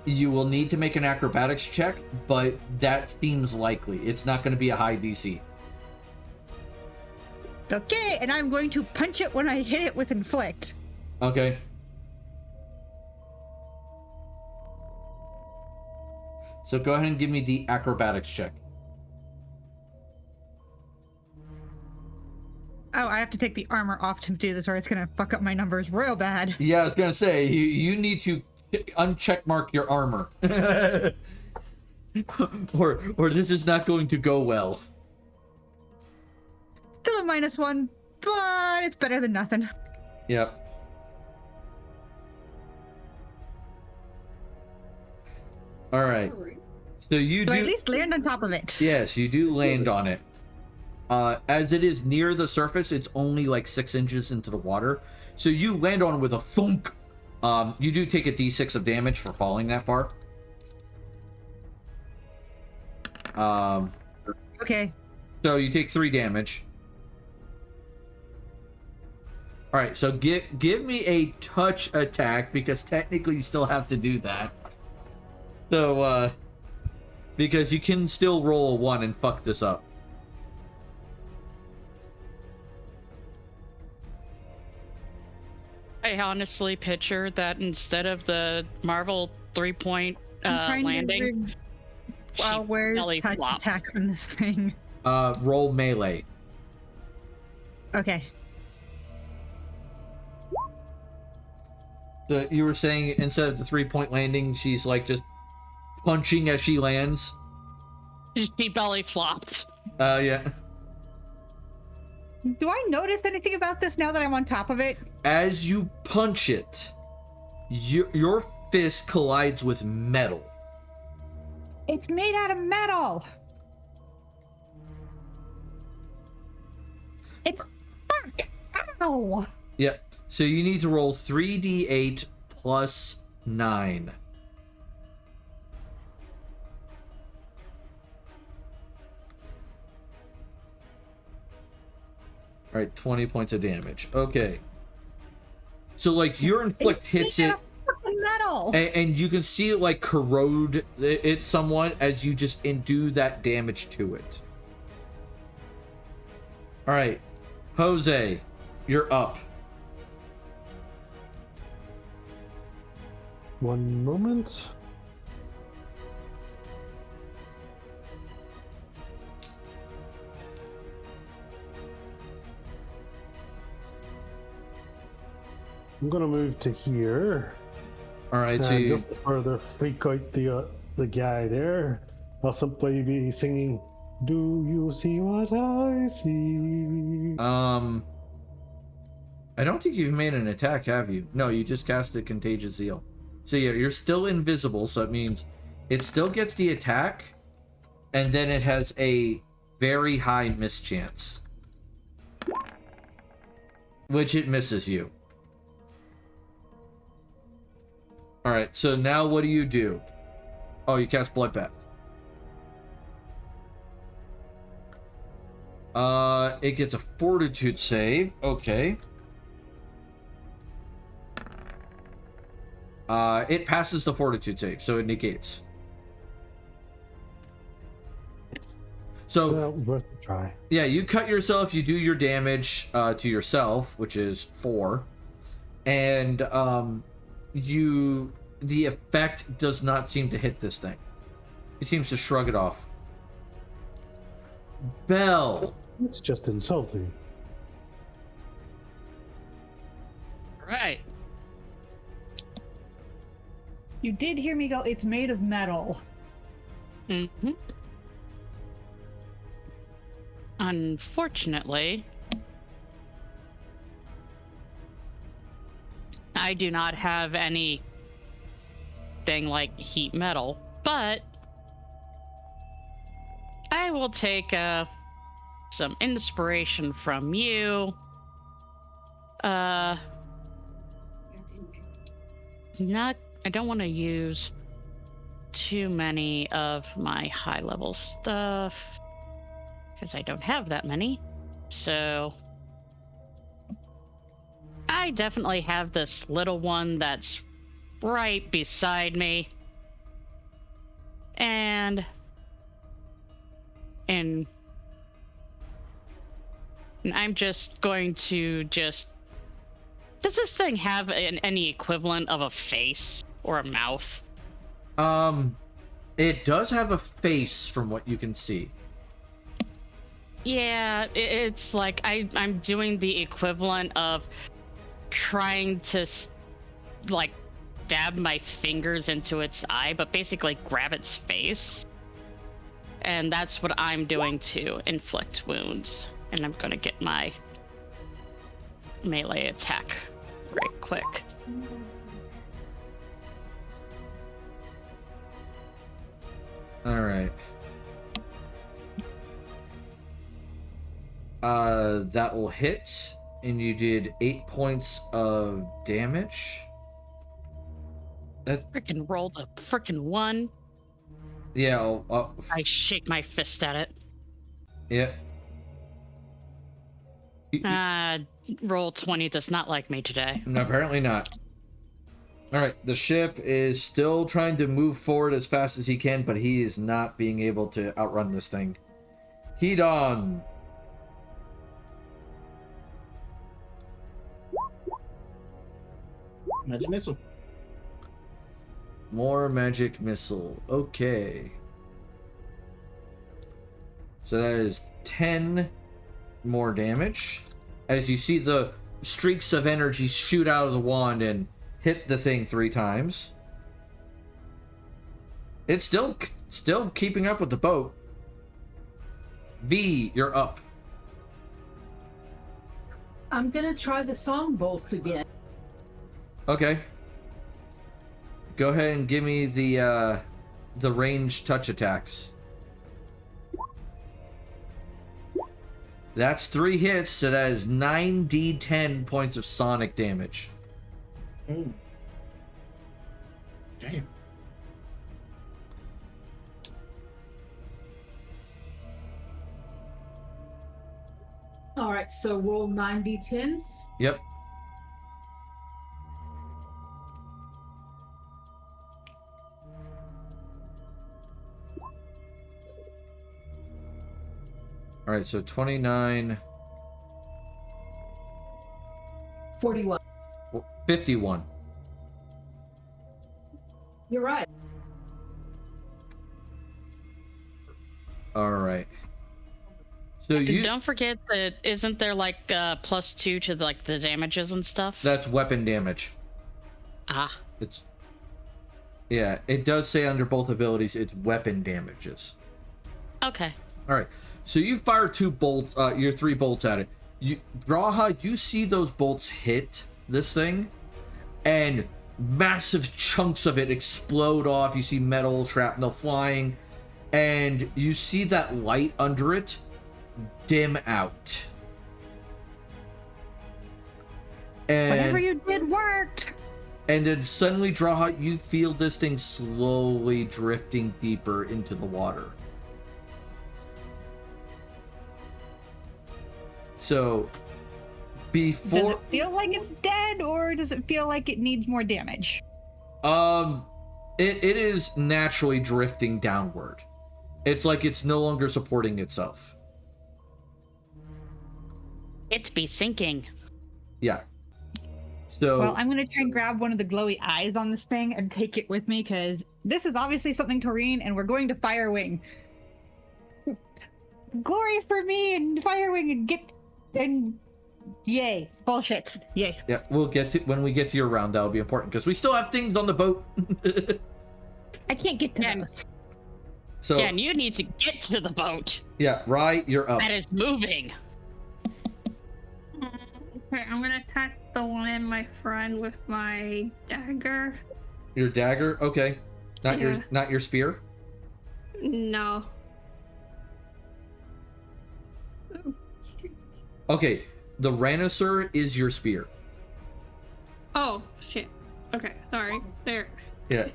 You will need to make an acrobatics check, but that seems likely. It's not going to be a high DC. Okay, and I'm going to punch it when I hit it with inflict. Okay. So go ahead and give me the acrobatics check. have to take the armor off to do this, or it's gonna fuck up my numbers real bad. Yeah, I was gonna say you need to uncheck mark your armor, or this is not going to go well. Still a -1, but it's better than nothing. Yep. All right. So you Do do I at least land on top of it? Yes, you do land on it. As it is near the surface, it's only like 6 inches into the water. So you land on it with a thunk. You do take a d6 of damage for falling that far. Okay. So you take 3 damage. All right, so give me a touch attack, because technically you still have to do that. So, because you can still roll a 1 and fuck this up. I honestly picture that instead of the Marvel 3-point landing, Wow, where's belly touch flop. attacks in this thing? Roll melee. Okay. So you were saying instead of the 3-point landing, she's like just punching as she lands? she belly flopped. Yeah. Do I notice anything about this now that I'm on top of it? As you punch it, your fist collides with metal. It's made out of metal. It's fuck. Ow. Yep. So you need to roll 3d8 plus 9. All right, 20 points of damage. Okay. So like your inflict hits it, Metal. and you can see it like corrode it somewhat as you just do that damage to it. All right, Jose, you're up. One moment. I'm gonna move to here. All right, so And you, just to further freak out the guy there, I'll simply be singing, "Do you see what I see?" I don't think you've made an attack, have you? No, you just casted Contagious Zeal. So yeah, you're still invisible, so it means it still gets the attack, and then it has a very high miss chance, which it misses you. All right, so now what do you do? Oh, you cast Bloodbath. It gets a Fortitude save. Okay. It passes the Fortitude save, so it negates. So, Well, worth a try. yeah, you cut yourself, you do your damage to yourself, which is 4. And the effect does not seem to hit this thing. He seems to shrug it off. Bell. It's just insulting. Right. You did hear me go, it's made of metal. Mm-hmm. Unfortunately, I do not have anything like heat metal, but I will take some inspiration from you. I don't want to use too many of my high level stuff because I don't have that many. So I definitely have this little one that's right beside me. And I'm just going to just... Does this thing have any equivalent of a face or a mouth? It does have a face from what you can see. Yeah, it's like I'm doing the equivalent of trying to like stab my fingers into its eye, but basically grab its face. And that's what I'm doing to inflict wounds. And I'm gonna get my melee attack right quick. All right. That will hit, and you did 8 points of damage. That Freaking rolled a freaking 1. yeah. I shake my fist at it. Yeah. Roll 20 does not like me today. No, apparently not. All right, the ship is still trying to move forward as fast as he can, but he is not being able to outrun this thing. Heat on. Magic missile. More magic missile. Okay. So that is 10 more damage. As you see the streaks of energy shoot out of the wand and hit the thing 3 times. It's still keeping up with the boat. V, you're up. I'm gonna try the song bolt again. Okay. Go ahead and give me the ranged touch attacks. That's 3 hits, so that is 9d10 points of sonic damage. Mm. Damn. All right, so roll 9d10s. Yep. All right, so 29, 41. 51. You're right. All right. So And you don't forget that isn't there like +2 to like the damages and stuff? that's weapon damage. Ah. It's yeah, it does say under both abilities it's weapon damages. Okay. All right. So you fire 2 bolts, your 3 bolts at it. Raha, you see those bolts hit this thing, and massive chunks of it explode off. You see metal shrapnel flying, and you see that light under it dim out. And Whatever you did worked. And then suddenly, Draha, you feel this thing slowly drifting deeper into the water. So, before... Does it feel like it's dead, or does it feel like it needs more damage? It is naturally drifting downward. It's like it's no longer supporting itself. It's be sinking. Yeah. So... Well, I'm going to try and grab one of the glowy eyes on this thing and take it with me, because this is obviously something Taurine, and we're going to Firewing. Glory for me and Firewing and get... and... Yay. Bullshits. Yay. Yeah, we'll get to... When we get to your round, that'll be important, because we still have things on the boat. I can't get to Yeah. those. So, Jen, you need to get to the boat. yeah, Rye, you're up. That is moving. Okay, I'm gonna attack the one in my friend with my dagger. Your dagger? Okay. Not Yeah. your spear? No. Okay, the Rhinocer is your spear. Oh, shit. Okay, sorry. There. Yeah.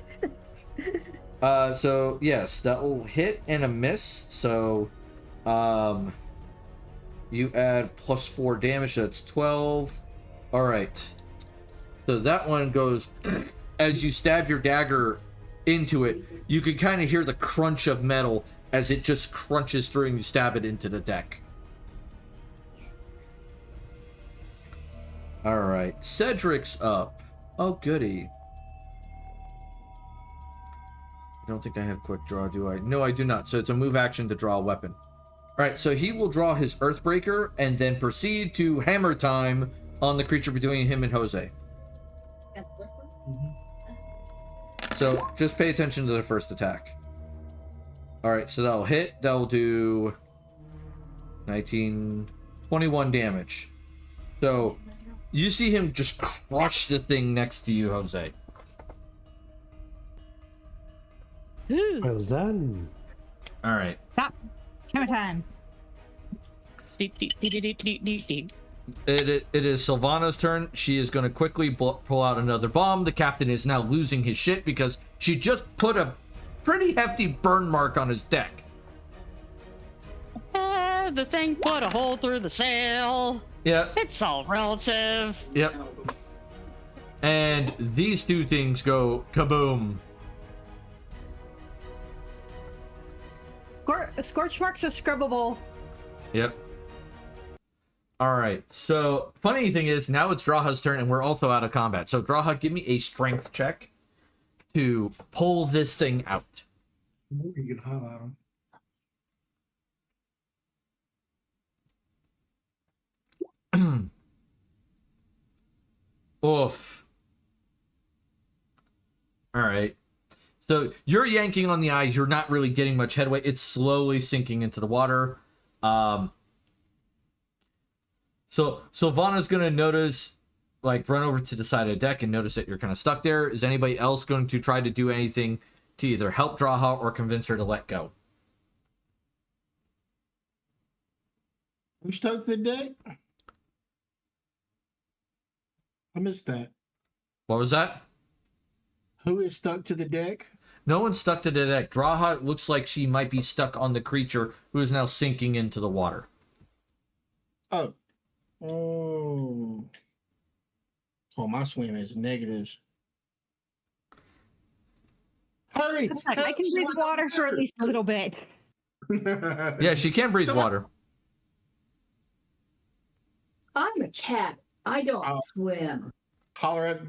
So yes, that will hit and a miss. So, you add +4 damage. That's 12. All right. So that one goes as you stab your dagger into it. You can kind of hear the crunch of metal as it just crunches through, and you stab it into the deck. All right, Cedric's up. Oh, goody. I don't think I have quick draw, do I? No, I do not. So it's a move action to draw a weapon. right, so he will draw his Earthbreaker and then proceed to hammer time on the creature between him and Jose. So just pay attention to the first attack. All right, so that'll hit. That'll do 19, 21 damage. So you see him just crush the thing next to you, Jose. Well done. All right. Stop. Hammer time. It is Sylvana's turn. She is going to quickly pull out another bomb. The captain is now losing his shit because she just put a pretty hefty burn mark on his deck. The thing put a hole through the sail. Yep. It's all relative. Yep. And these two things go kaboom. Scorch marks are scrubbable. Yep. All right. So, funny thing is, now it's Draha's turn, and we're also out of combat. So, Draha, give me a strength check to pull this thing out. You can highlight them. Oof. All right. So you're yanking on the eyes. You're not really getting much headway. It's slowly sinking into the water. So Sylvana's going to notice, like, run over to the side of the deck and notice that you're kind of stuck there. Is anybody else going to try to do anything to either help Draha or convince her to let go? Who stuck the deck? I missed that. What was that? Who is stuck to the deck? No one's stuck to the deck. Draha looks like she might be stuck on the creature who is now sinking into the water. Oh. Oh. Oh, my swim is negatives. Hurry! I can breathe water for at least a little bit. Yeah, she can breathe water. I'm a cat. I don't Oh. swim. Holler at,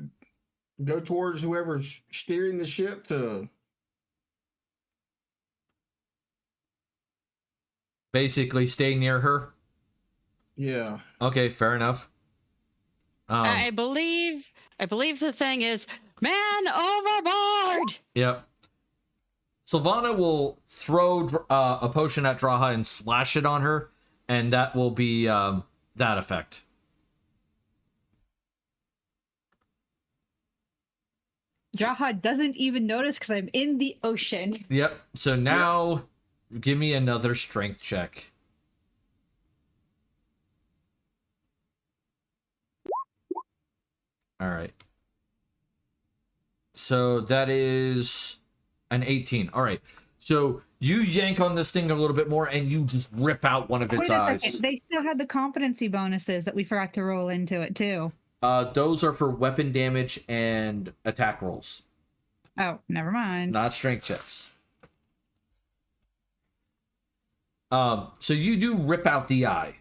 go towards whoever's steering the ship to. Basically, stay near her. Yeah. Okay, fair enough. I believe the thing is man overboard. Yep. Sylvana will throw a potion at Draha and splash it on her, and that will be that effect. Draha doesn't even notice because I'm in the ocean. Yep. So now, give me another strength check. All right. So that is an 18. All right. So you yank on this thing a little bit more, and you just rip out one of its Wait a eyes. second. They still had the competency bonuses that we forgot to roll into it too. Those are for weapon damage and attack rolls, Oh, never mind. not strength checks. So you do rip out the eye,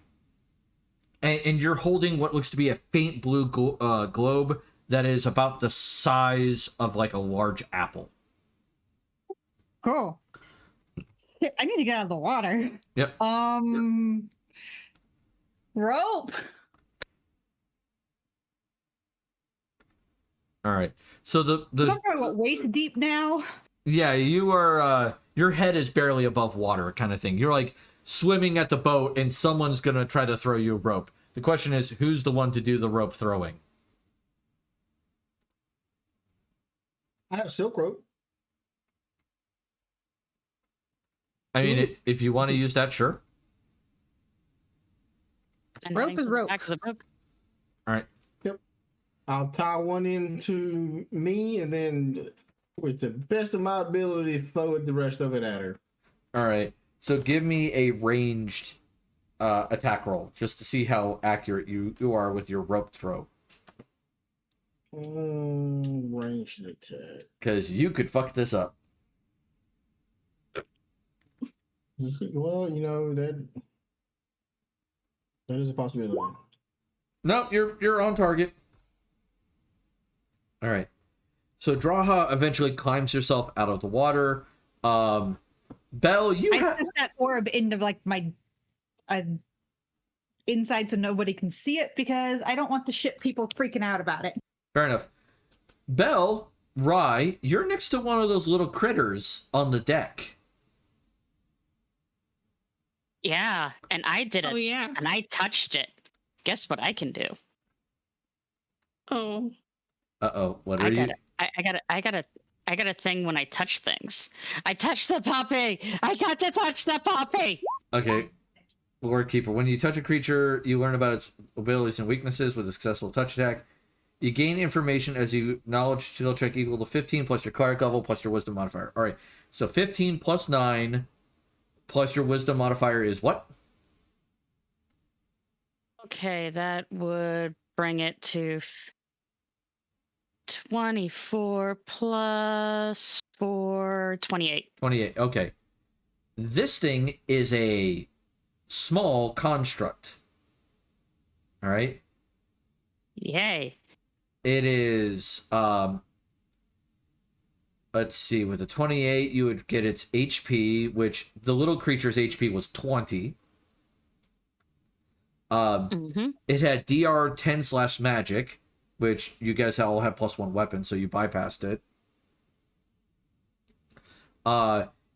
and you're holding what looks to be a faint blue globe that is about the size of like a large apple. Cool. Shit, I need to get out of the water. Yep. Rope. All right. So I'm probably what, waist deep now. yeah, you are your head is barely above water, kind of thing. You're like swimming at the boat, and someone's gonna try to throw you a rope. The question is, who's the one to do the rope throwing? I have silk rope. I mean, if you want to use that, sure. And Rope heading is to the rope. back of the book. All right. I'll tie one into me and then, with the best of my ability, throw the rest of it at her. All right. So give me a ranged attack roll just to see how accurate you are with your rope throw. Ranged attack. Because you could fuck this up. Well, you know that is a possibility. Nope, you're on target. All right. So Draha eventually climbs herself out of the water. Belle, I stuck that orb into like my inside so nobody can see it because I don't want the ship people freaking out about it. Fair enough. Belle, Rye, you're next to one of those little critters on the deck. Yeah, and I did it. Oh yeah. And I touched it. Guess what I can do? Oh. Uh-oh, what are you? I got a thing when I touch things. I touched the puppy. I got to touch the puppy. Okay. Lord Keeper. When you touch a creature, you learn about its abilities and weaknesses with a successful touch attack. You gain information as you knowledge skill check equal to 15 plus your cleric level plus your wisdom modifier. All right. So 15 plus 9 plus your wisdom modifier is what? Okay, that would bring it to 24 plus 4, 28. 28. Okay. This thing is a small construct. All right. Yay. It is let's see, with a 28 you would get its HP, which the little creature's HP was 20. It had DR 10/magic, which you guys all have +1 weapon, so you bypassed it.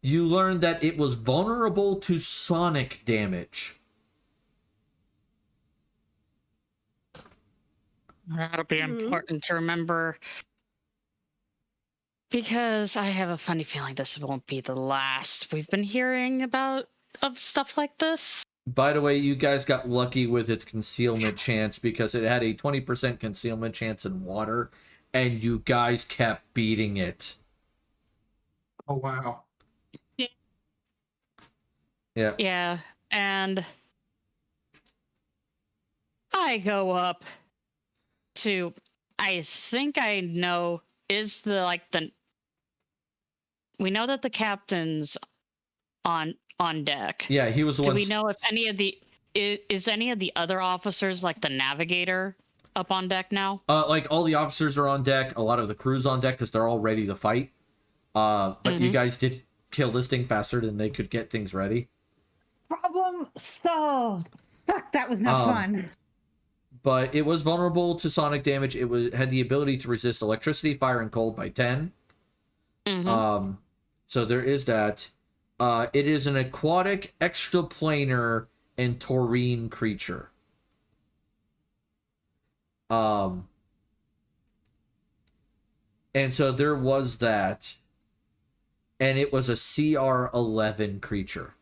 You learned that it was vulnerable to sonic damage. That'll be important to remember. Because I have a funny feeling this won't be the last we've been hearing about of stuff like this. By the way, you guys got lucky with its concealment chance because it had a 20% concealment chance in water, and you guys kept beating it. Oh, wow. Yeah. Yeah, and I go up to, I think I know, is the, we know that the captain's on deck. Yeah, he was the Do one. we know if any of the, is any of the other officers, like the navigator, up on deck now? Like, all the officers are on deck, a lot of the crew's on deck because they're all ready to fight. But you guys did kill this thing faster than they could get things ready. Problem solved. Fuck, that was not fun. But it was vulnerable to sonic damage. It had the ability to resist electricity, fire, and cold by 10. So there is that. It is an aquatic, extraplanar, and taurine creature. And so there was that. And it was a CR11 creature.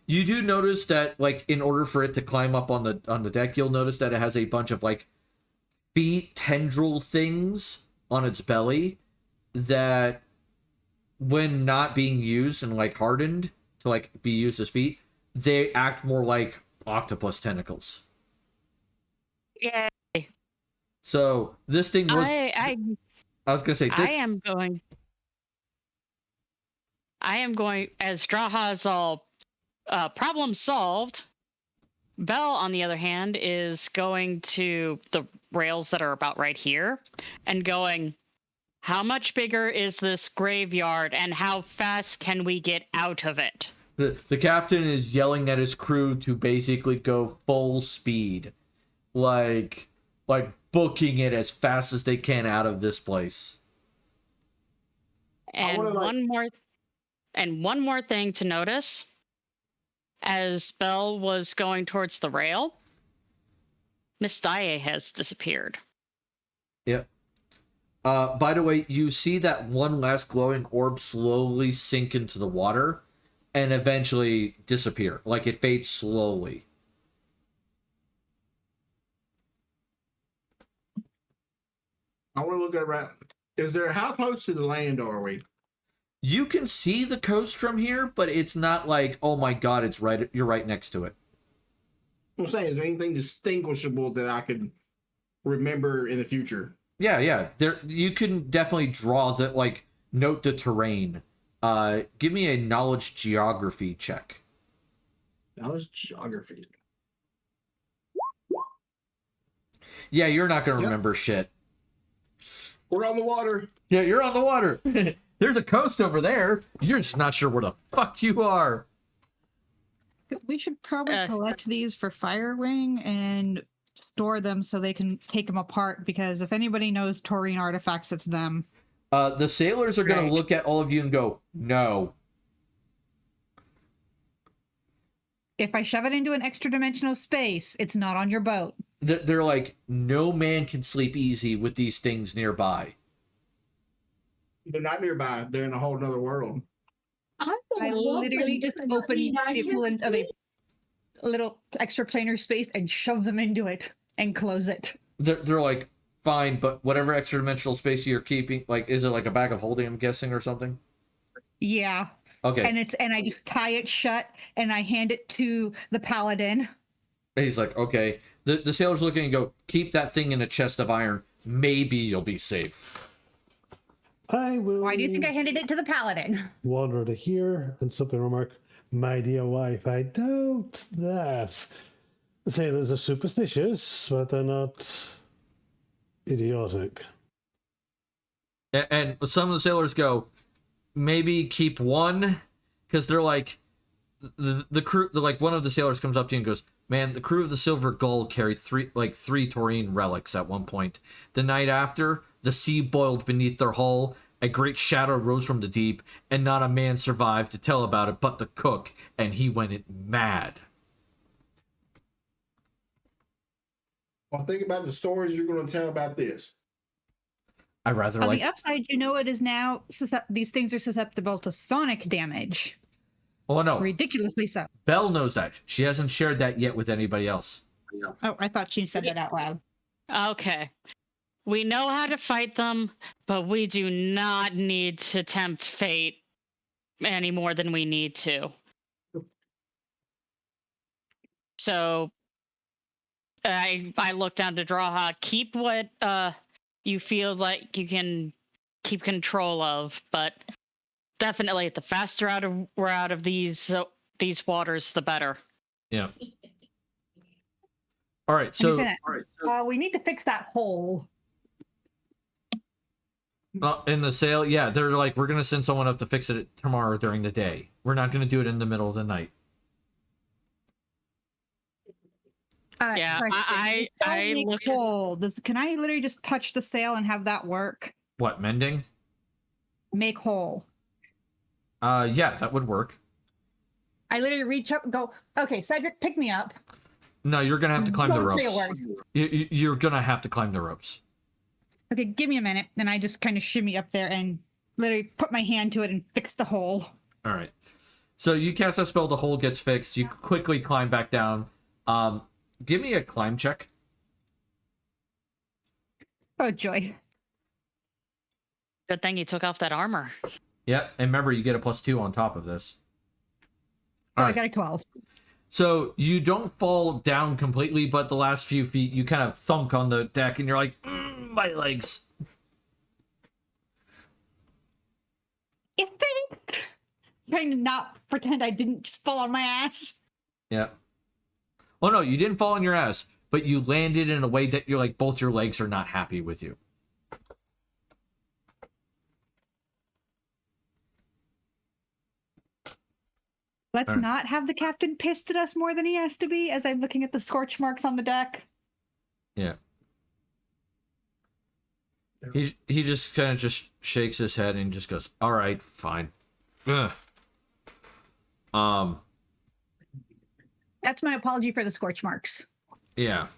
You do notice that, like, in order for it to climb up on the deck, you'll notice that it has a bunch of, like, feet tendril things on its belly that, when not being used and, like, hardened to, like, be used as feet, they act more like octopus tentacles. Yeah. So this thing was. I was gonna say this. I am going, as Straha's all problem solved. Belle, on the other hand, is going to the rails that are about right here and going, how much bigger is this graveyard and how fast can we get out of it? The captain is yelling at his crew to basically go full speed. Like booking it as fast as they can out of this place. And one more thing to notice. As Belle was going towards the rail, Miss Dye has disappeared. Yep. By the way, you see that one last glowing orb slowly sink into the water and eventually disappear. Like, it fades slowly. I want to look around. How close to the land are we? You can see the coast from here, but it's not like, oh my god, you're right next to it. I'm saying, is there anything distinguishable that I could remember in the future? Yeah. There, you can definitely draw note the terrain. Give me a knowledge geography check. Knowledge geography. Yeah, you're not gonna remember shit. We're on the water. Yeah, you're on the water. There's a coast over there. You're just not sure where the fuck you are. We should probably collect these for Firewing and store them so they can take them apart, because if anybody knows taurine artifacts, it's them. The sailors are going Right. to look at all of you and go, no. If I shove it into an extra dimensional space, it's not on your boat. They're like, no man can sleep easy with these things nearby. They're not nearby. They're in a whole nother world. I literally just opened the equivalent of a little extra planar space and shove them into it and close it. They're like, fine, but whatever extra dimensional space you're keeping, like, is it like a bag of holding, I'm guessing, or something? Yeah. Okay. And I just tie it shut and I hand it to the paladin. And he's like, okay. The sailors look at you and go, keep that thing in a chest of iron. Maybe you'll be safe. I will. Why do you think I handed it to the paladin? Wander to here and simply remark, my dear wife, I doubt that. The sailors are superstitious, but they're not idiotic. And some of the sailors go, maybe keep one, because they're like, the crew, like one of the sailors comes up to you and goes, man, the crew of the Silver Gull carried three taurine relics at one point. The night after, the sea boiled beneath their hull, a great shadow rose from the deep, and not a man survived to tell about it but the cook, and he went mad. Well, think about the stories you're going to tell about this. I rather On like. the upside, you know it is now, these things are susceptible to sonic damage. Oh no, Ridiculously so. Belle knows that. She hasn't shared that yet with anybody else. Oh, I thought she said that out loud. Okay. We know how to fight them, but we do not need to tempt fate any more than we need to. So I look down to Drawha. Keep what you feel like you can keep control of, but definitely the faster we're out of these waters, the better. Yeah. All right. So We need to fix that hole. in the sail, yeah, they're like, we're gonna send someone up to fix it tomorrow during the day. We're not gonna do it in the middle of the night. Yeah, question. I Make look. hole. Can I literally just touch the sail and have that work? What, mending? Make hole. Yeah, that would work. I literally reach up and go, okay, Cedric, pick me up. No, you're gonna have to climb the Don't say a ropes. word. You're gonna have to climb the ropes. Okay, give me a minute. And I just kind of shimmy up there and literally put my hand to it and fix the hole. All right. So you cast that spell, the hole gets fixed. You quickly climb back down. Give me a climb check. Oh, joy. Good thing you took off that armor. Yeah, and remember, you get a +2 on top of this. Oh, All I right. got a 12. So you don't fall down completely, but the last few feet, you kind of thunk on the deck, and you're like, my legs. You think? Trying to not pretend I didn't just fall on my ass. Yeah. Oh no, you didn't fall on your ass, but you landed in a way that you're like, both your legs are not happy with you. Let's All right. not have the captain pissed at us more than he has to be as I'm looking at the scorch marks on the deck. Yeah. He just kind of just shakes his head and just goes, all right, fine. Ugh. That's my apology for the scorch marks. Yeah.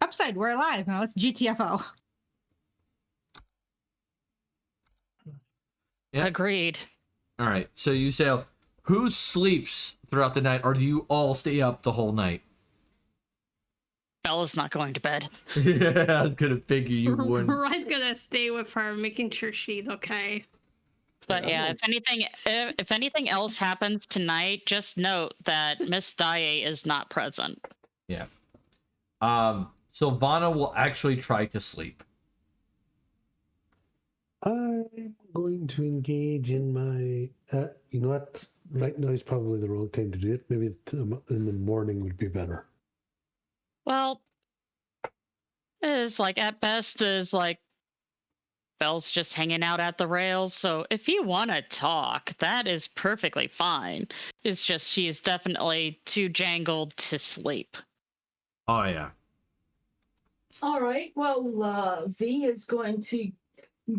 Upside, we're alive. Now let's GTFO. Yeah. Agreed. All right. So you sail. Who sleeps throughout the night, or do you all stay up the whole night? Bella's not going to bed. Yeah, I was gonna figure you wouldn't. Ryan's gonna stay with her, making sure she's okay. But yeah, if anything else happens tonight, just note that Miss Daae is not present. Yeah. Sylvana will actually try to sleep. I'm going to engage in my. You know what? Right now is probably the wrong time to do it. Maybe in the morning would be better. Well, it is like at best is like Belle's just hanging out at the rails. So if you want to talk, that is perfectly fine. It's just she's definitely too jangled to sleep. Oh yeah. All right. Well, V is going to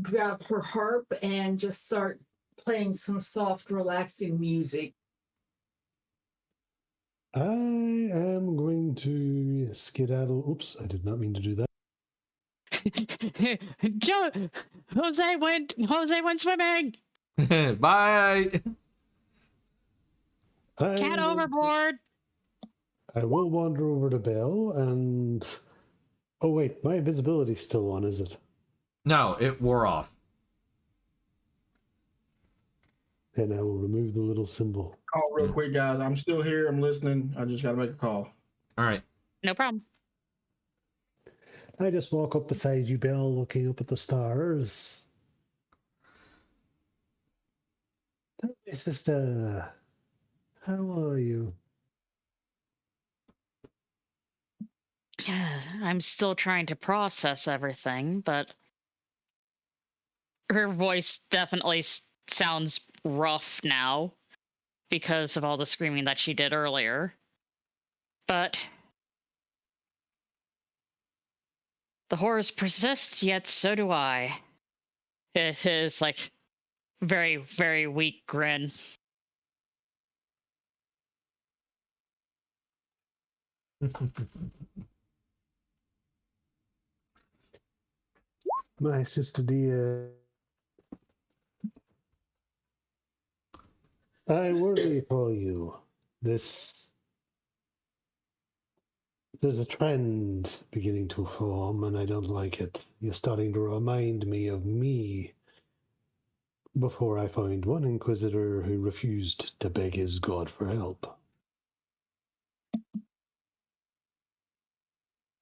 grab her harp and just start playing some soft, relaxing music. I am going to skedaddle. Oops, I did not mean to do that. Jose went swimming. Bye. Cat overboard. I will wander over to Belle and. Oh, wait, my invisibility's still on, is it? No, it wore off. And I will remove the little symbol. Call real quick, guys. I'm still here. I'm listening. I just got to make a call. All right. No problem. I just walk up beside you, Belle, looking up at the stars. Tell me, sister, how are you? I'm still trying to process everything, but her voice definitely sounds rough now because of all the screaming that she did earlier. But the horrors persist, yet so do I. It is like very, very weak grin. My sister dear, I worry for you. There's a trend beginning to form, and I don't like it. You're starting to remind me of me before I find one inquisitor who refused to beg his god for help.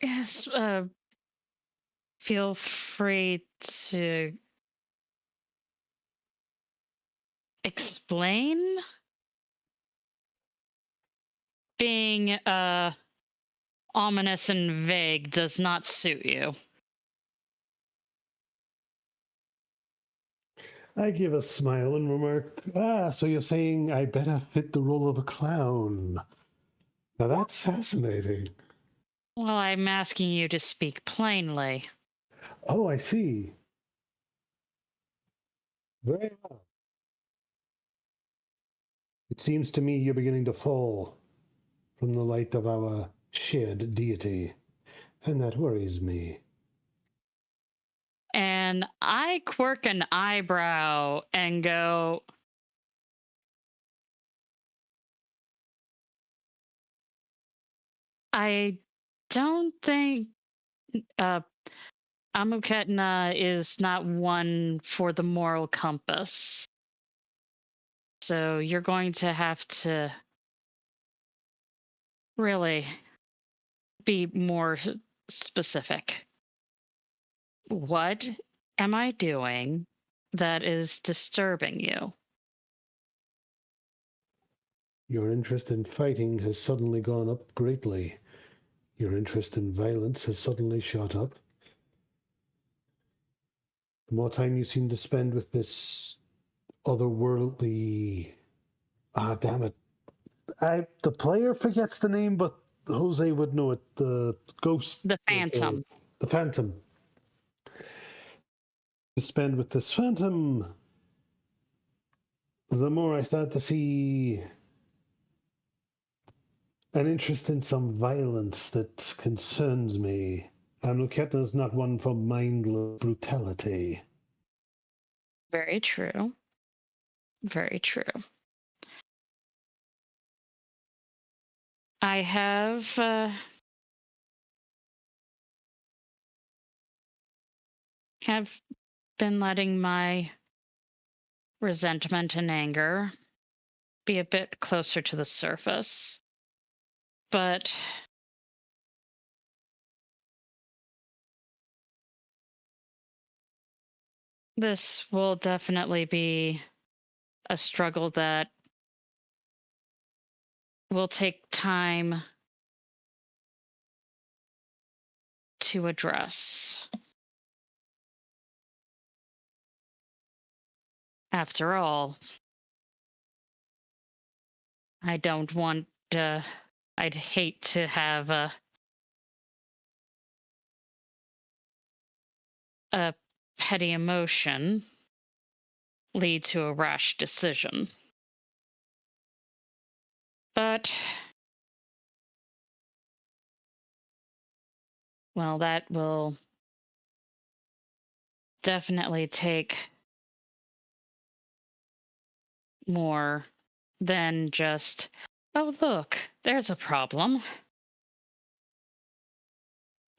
Yes, feel free to explain. Being ominous and vague does not suit you. I give a smile and remark, so you're saying I better fit the role of a clown. Now that's fascinating. Well, I'm asking you to speak plainly. Oh, I see. Very well. It seems to me you're beginning to fall from the light of our shared deity, and that worries me. And I quirk an eyebrow and go, I don't think Amuketna is not one for the moral compass. So you're going to have to really be more specific. What am I doing that is disturbing you? Your interest in fighting has suddenly gone up greatly. Your interest in violence has suddenly shot up. The more time you seem to spend with this otherworldly... damn it. The player forgets the name, but Jose would know it. The ghost... The Phantom. The Phantom. To spend with this Phantom, the more I start to see an interest in some violence that concerns me. Amuketna's not one for mindless brutality. Very true. Very true. I have been letting my resentment and anger be a bit closer to the surface. But this will definitely be a struggle that will take time to address. After all, I don't want. I'd hate to have a petty emotion lead to a rash decision. But, well, that will definitely take more than just, oh, look, there's a problem.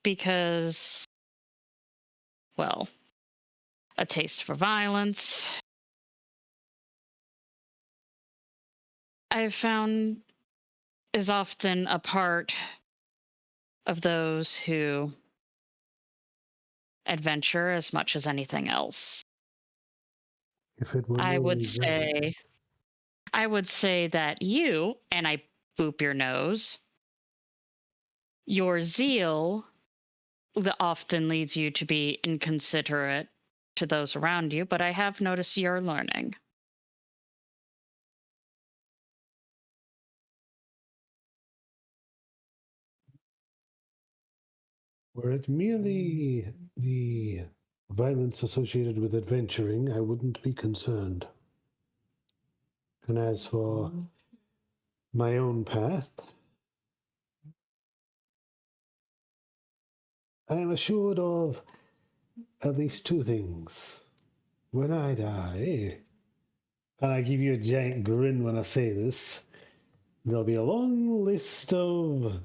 Because, well, a taste for violence, I've found, is often a part of those who adventure as much as anything else. If it were I would merely that, say I would say that you, and I boop your nose, your zeal that often leads you to be inconsiderate to those around you, but I have noticed you're learning. were it merely the violence associated with adventuring, I wouldn't be concerned. And as for my own path, I am assured of at least two things. When I die, and I give you a giant grin when I say this, there'll be a long list of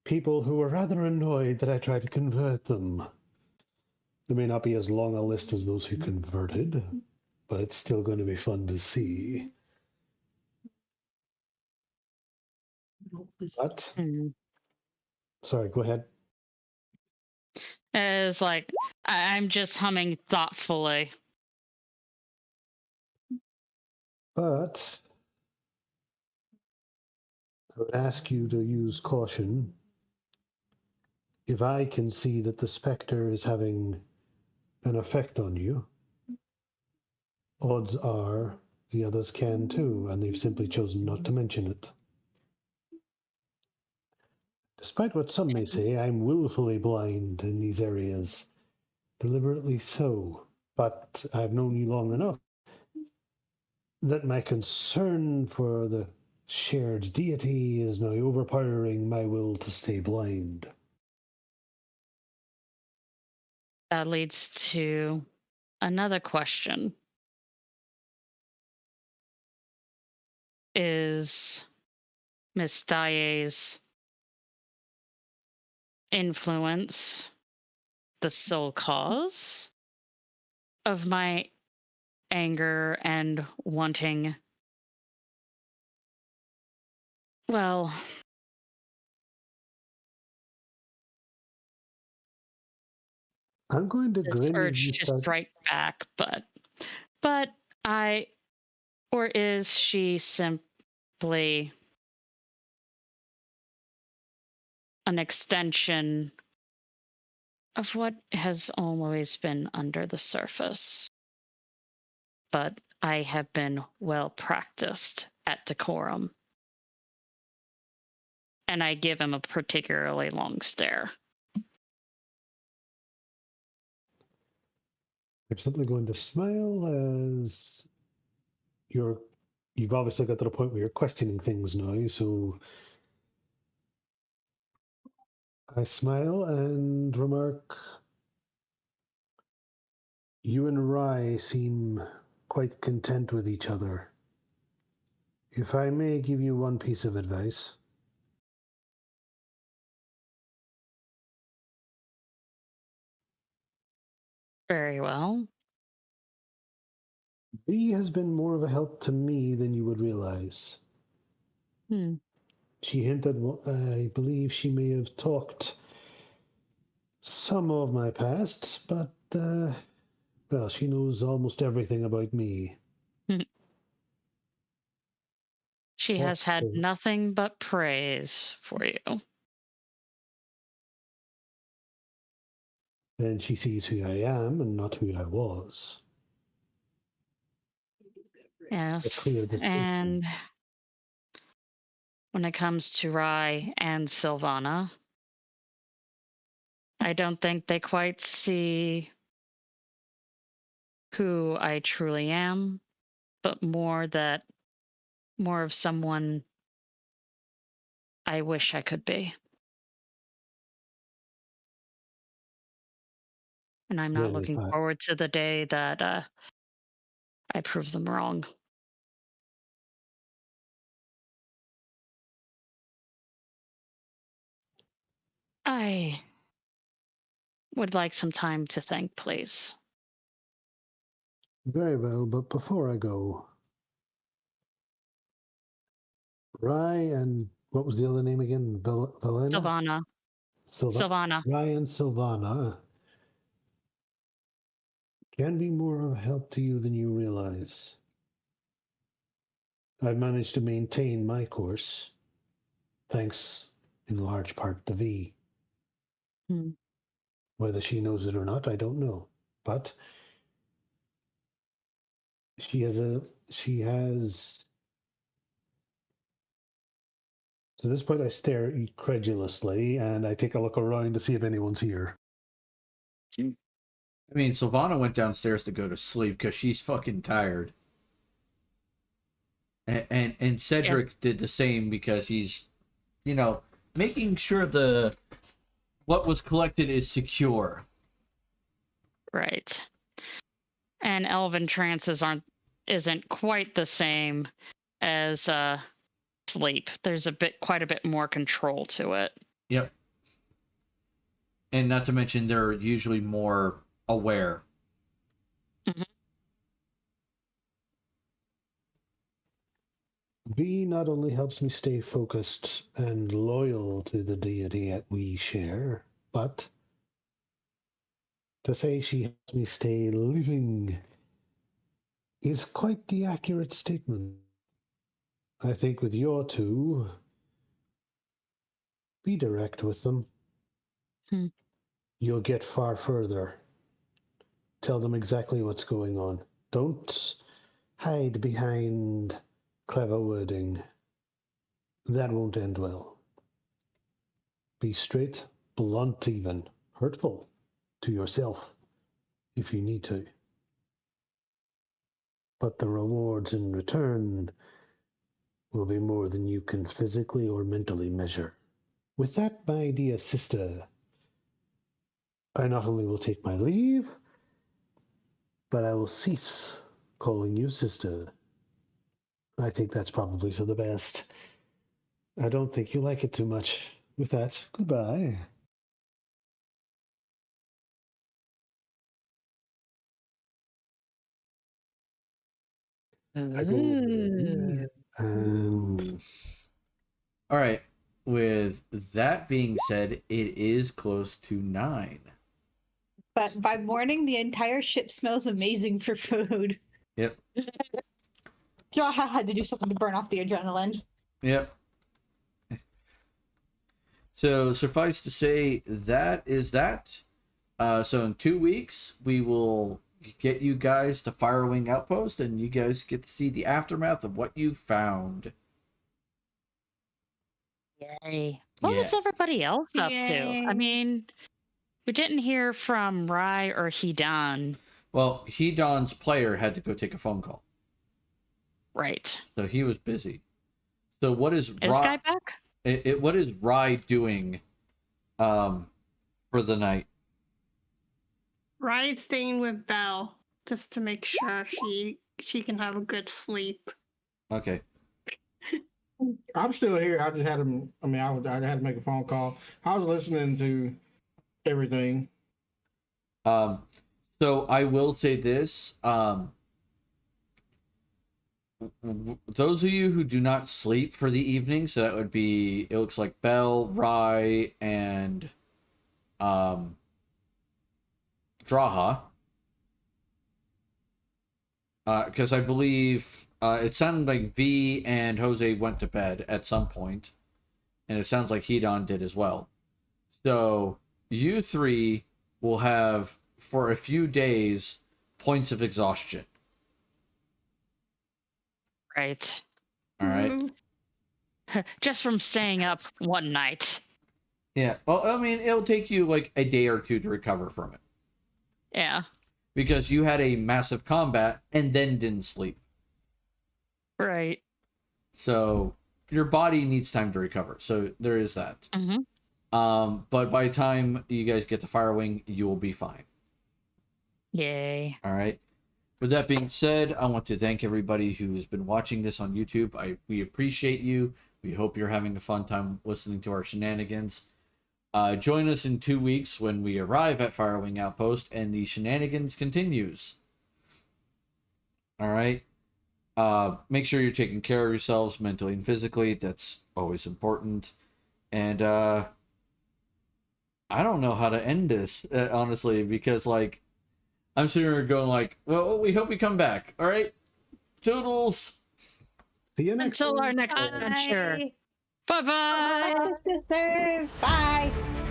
people who were rather annoyed that I tried to convert them. There may not be as long a list as those who converted, but it's still going to be fun to see. But, Hmm. sorry, go ahead. It's like, I'm just humming thoughtfully. But I would ask you to use caution. If I can see that the specter is having an effect on you, odds are the others can too, and they've simply chosen not to mention it. Despite what some may say, I'm willfully blind in these areas, deliberately so. But I've known you long enough that my concern for the shared deity is now overpowering my will to stay blind. That leads to another question. Is Miss Daaye's influence the sole cause of my anger and wanting, well, I'm going to this grin as you urge to start. strike back, but I, or is she simply an extension of what has always been under the surface? But I have been well practiced at decorum. And I give him a particularly long stare. I'm simply going to smile as you've obviously got to the point where you're questioning things now, so I smile and remark, you and Rai seem quite content with each other. If I may give you one piece of advice, Very well. Bee has been more of a help to me than you would realize. Hmm. She hinted, I believe she may have talked some of my past, but, well, she knows almost everything about me. She What? has had nothing but praise for you. Then she sees who I am and not who I was. Yes. clear distinction. And when it comes to Rye and Sylvana, I don't think they quite see who I truly am, but more of someone I wish I could be. And I'm not Then looking forward to the day that I prove them wrong. I would like some time to think, please. Very well, but before I go, Rye and what was the other name again? Valena? Sylvana. Sylvana. Rye and Sylvana can be more of a help to you than you realize. I've managed to maintain my course, thanks in large part to V. Hmm. Whether she knows it or not, I don't know. But she has. So at this point, I stare incredulously and I take a look around to see if anyone's here. I mean, Sylvana went downstairs to go to sleep because she's fucking tired. And Cedric did the same because he's, making sure what was collected is secure. Right. And elven trances isn't quite the same as sleep. There's quite a bit more control to it. Yep. And not to mention they're usually more aware. Mm-hmm. V not only helps me stay focused and loyal to the deity that we share, but to say she helps me stay living is quite the accurate statement. I think with your two, be direct with them. You'll get far further. Tell them exactly what's going on. Don't hide behind clever wording. That won't end well. Be straight, blunt even, hurtful to yourself if you need to. But the rewards in return will be more than you can physically or mentally measure. With that, my dear sister, I not only will take my leave, but I will cease calling you sister. I think that's probably for the best. I don't think you like it too much. With that, goodbye. I go over there and All right. With that being said, it is close to 9. But by morning, the entire ship smells amazing for food. Yep. I had to do something to burn off the adrenaline. Yep. So suffice to say, that is that. So in 2 weeks, we will get you guys to Firewing Outpost, and you guys get to see the aftermath of what you found. Yay. What was everybody else up to? I mean, we didn't hear from Rye or Hedon. Well, Hedon's player had to go take a phone call. Right. So he was busy. So what is Guy back? What is Rye doing for the night? Rye's staying with Belle just to make sure she can have a good sleep. Okay. I'm still here. I just had to. I mean, I had to make a phone call. I was listening to everything. So I will say this. Those of you who do not sleep for the evening, so that would be, it looks like Belle, Rye, and Draha. Because I believe it sounded like V and Jose went to bed at some point, and it sounds like Hedon did as well. So you three will have, for a few days, points of exhaustion. Right. All right. Mhm. Just from staying up one night. Yeah. Well, I mean, it'll take you like a day or two to recover from it Yeah. because you had a massive combat and then didn't sleep. Right. So your body needs time to recover. So there is that. Mm-hmm. But by the time you guys get to Firewing, you will be fine. Yay. All right. With that being said, I want to thank everybody who's been watching this on YouTube. We appreciate you. We hope you're having a fun time listening to our shenanigans. Join us in 2 weeks when we arrive at Firewing Outpost and the shenanigans continues. All right. Make sure you're taking care of yourselves mentally and physically. That's always important. And I don't know how to end this, honestly, because like I'm sitting here going like, well, we hope you come back. All right. Toodles. See you next Until our time. next adventure. Bye. Bye-bye. Bye, sisters. Bye.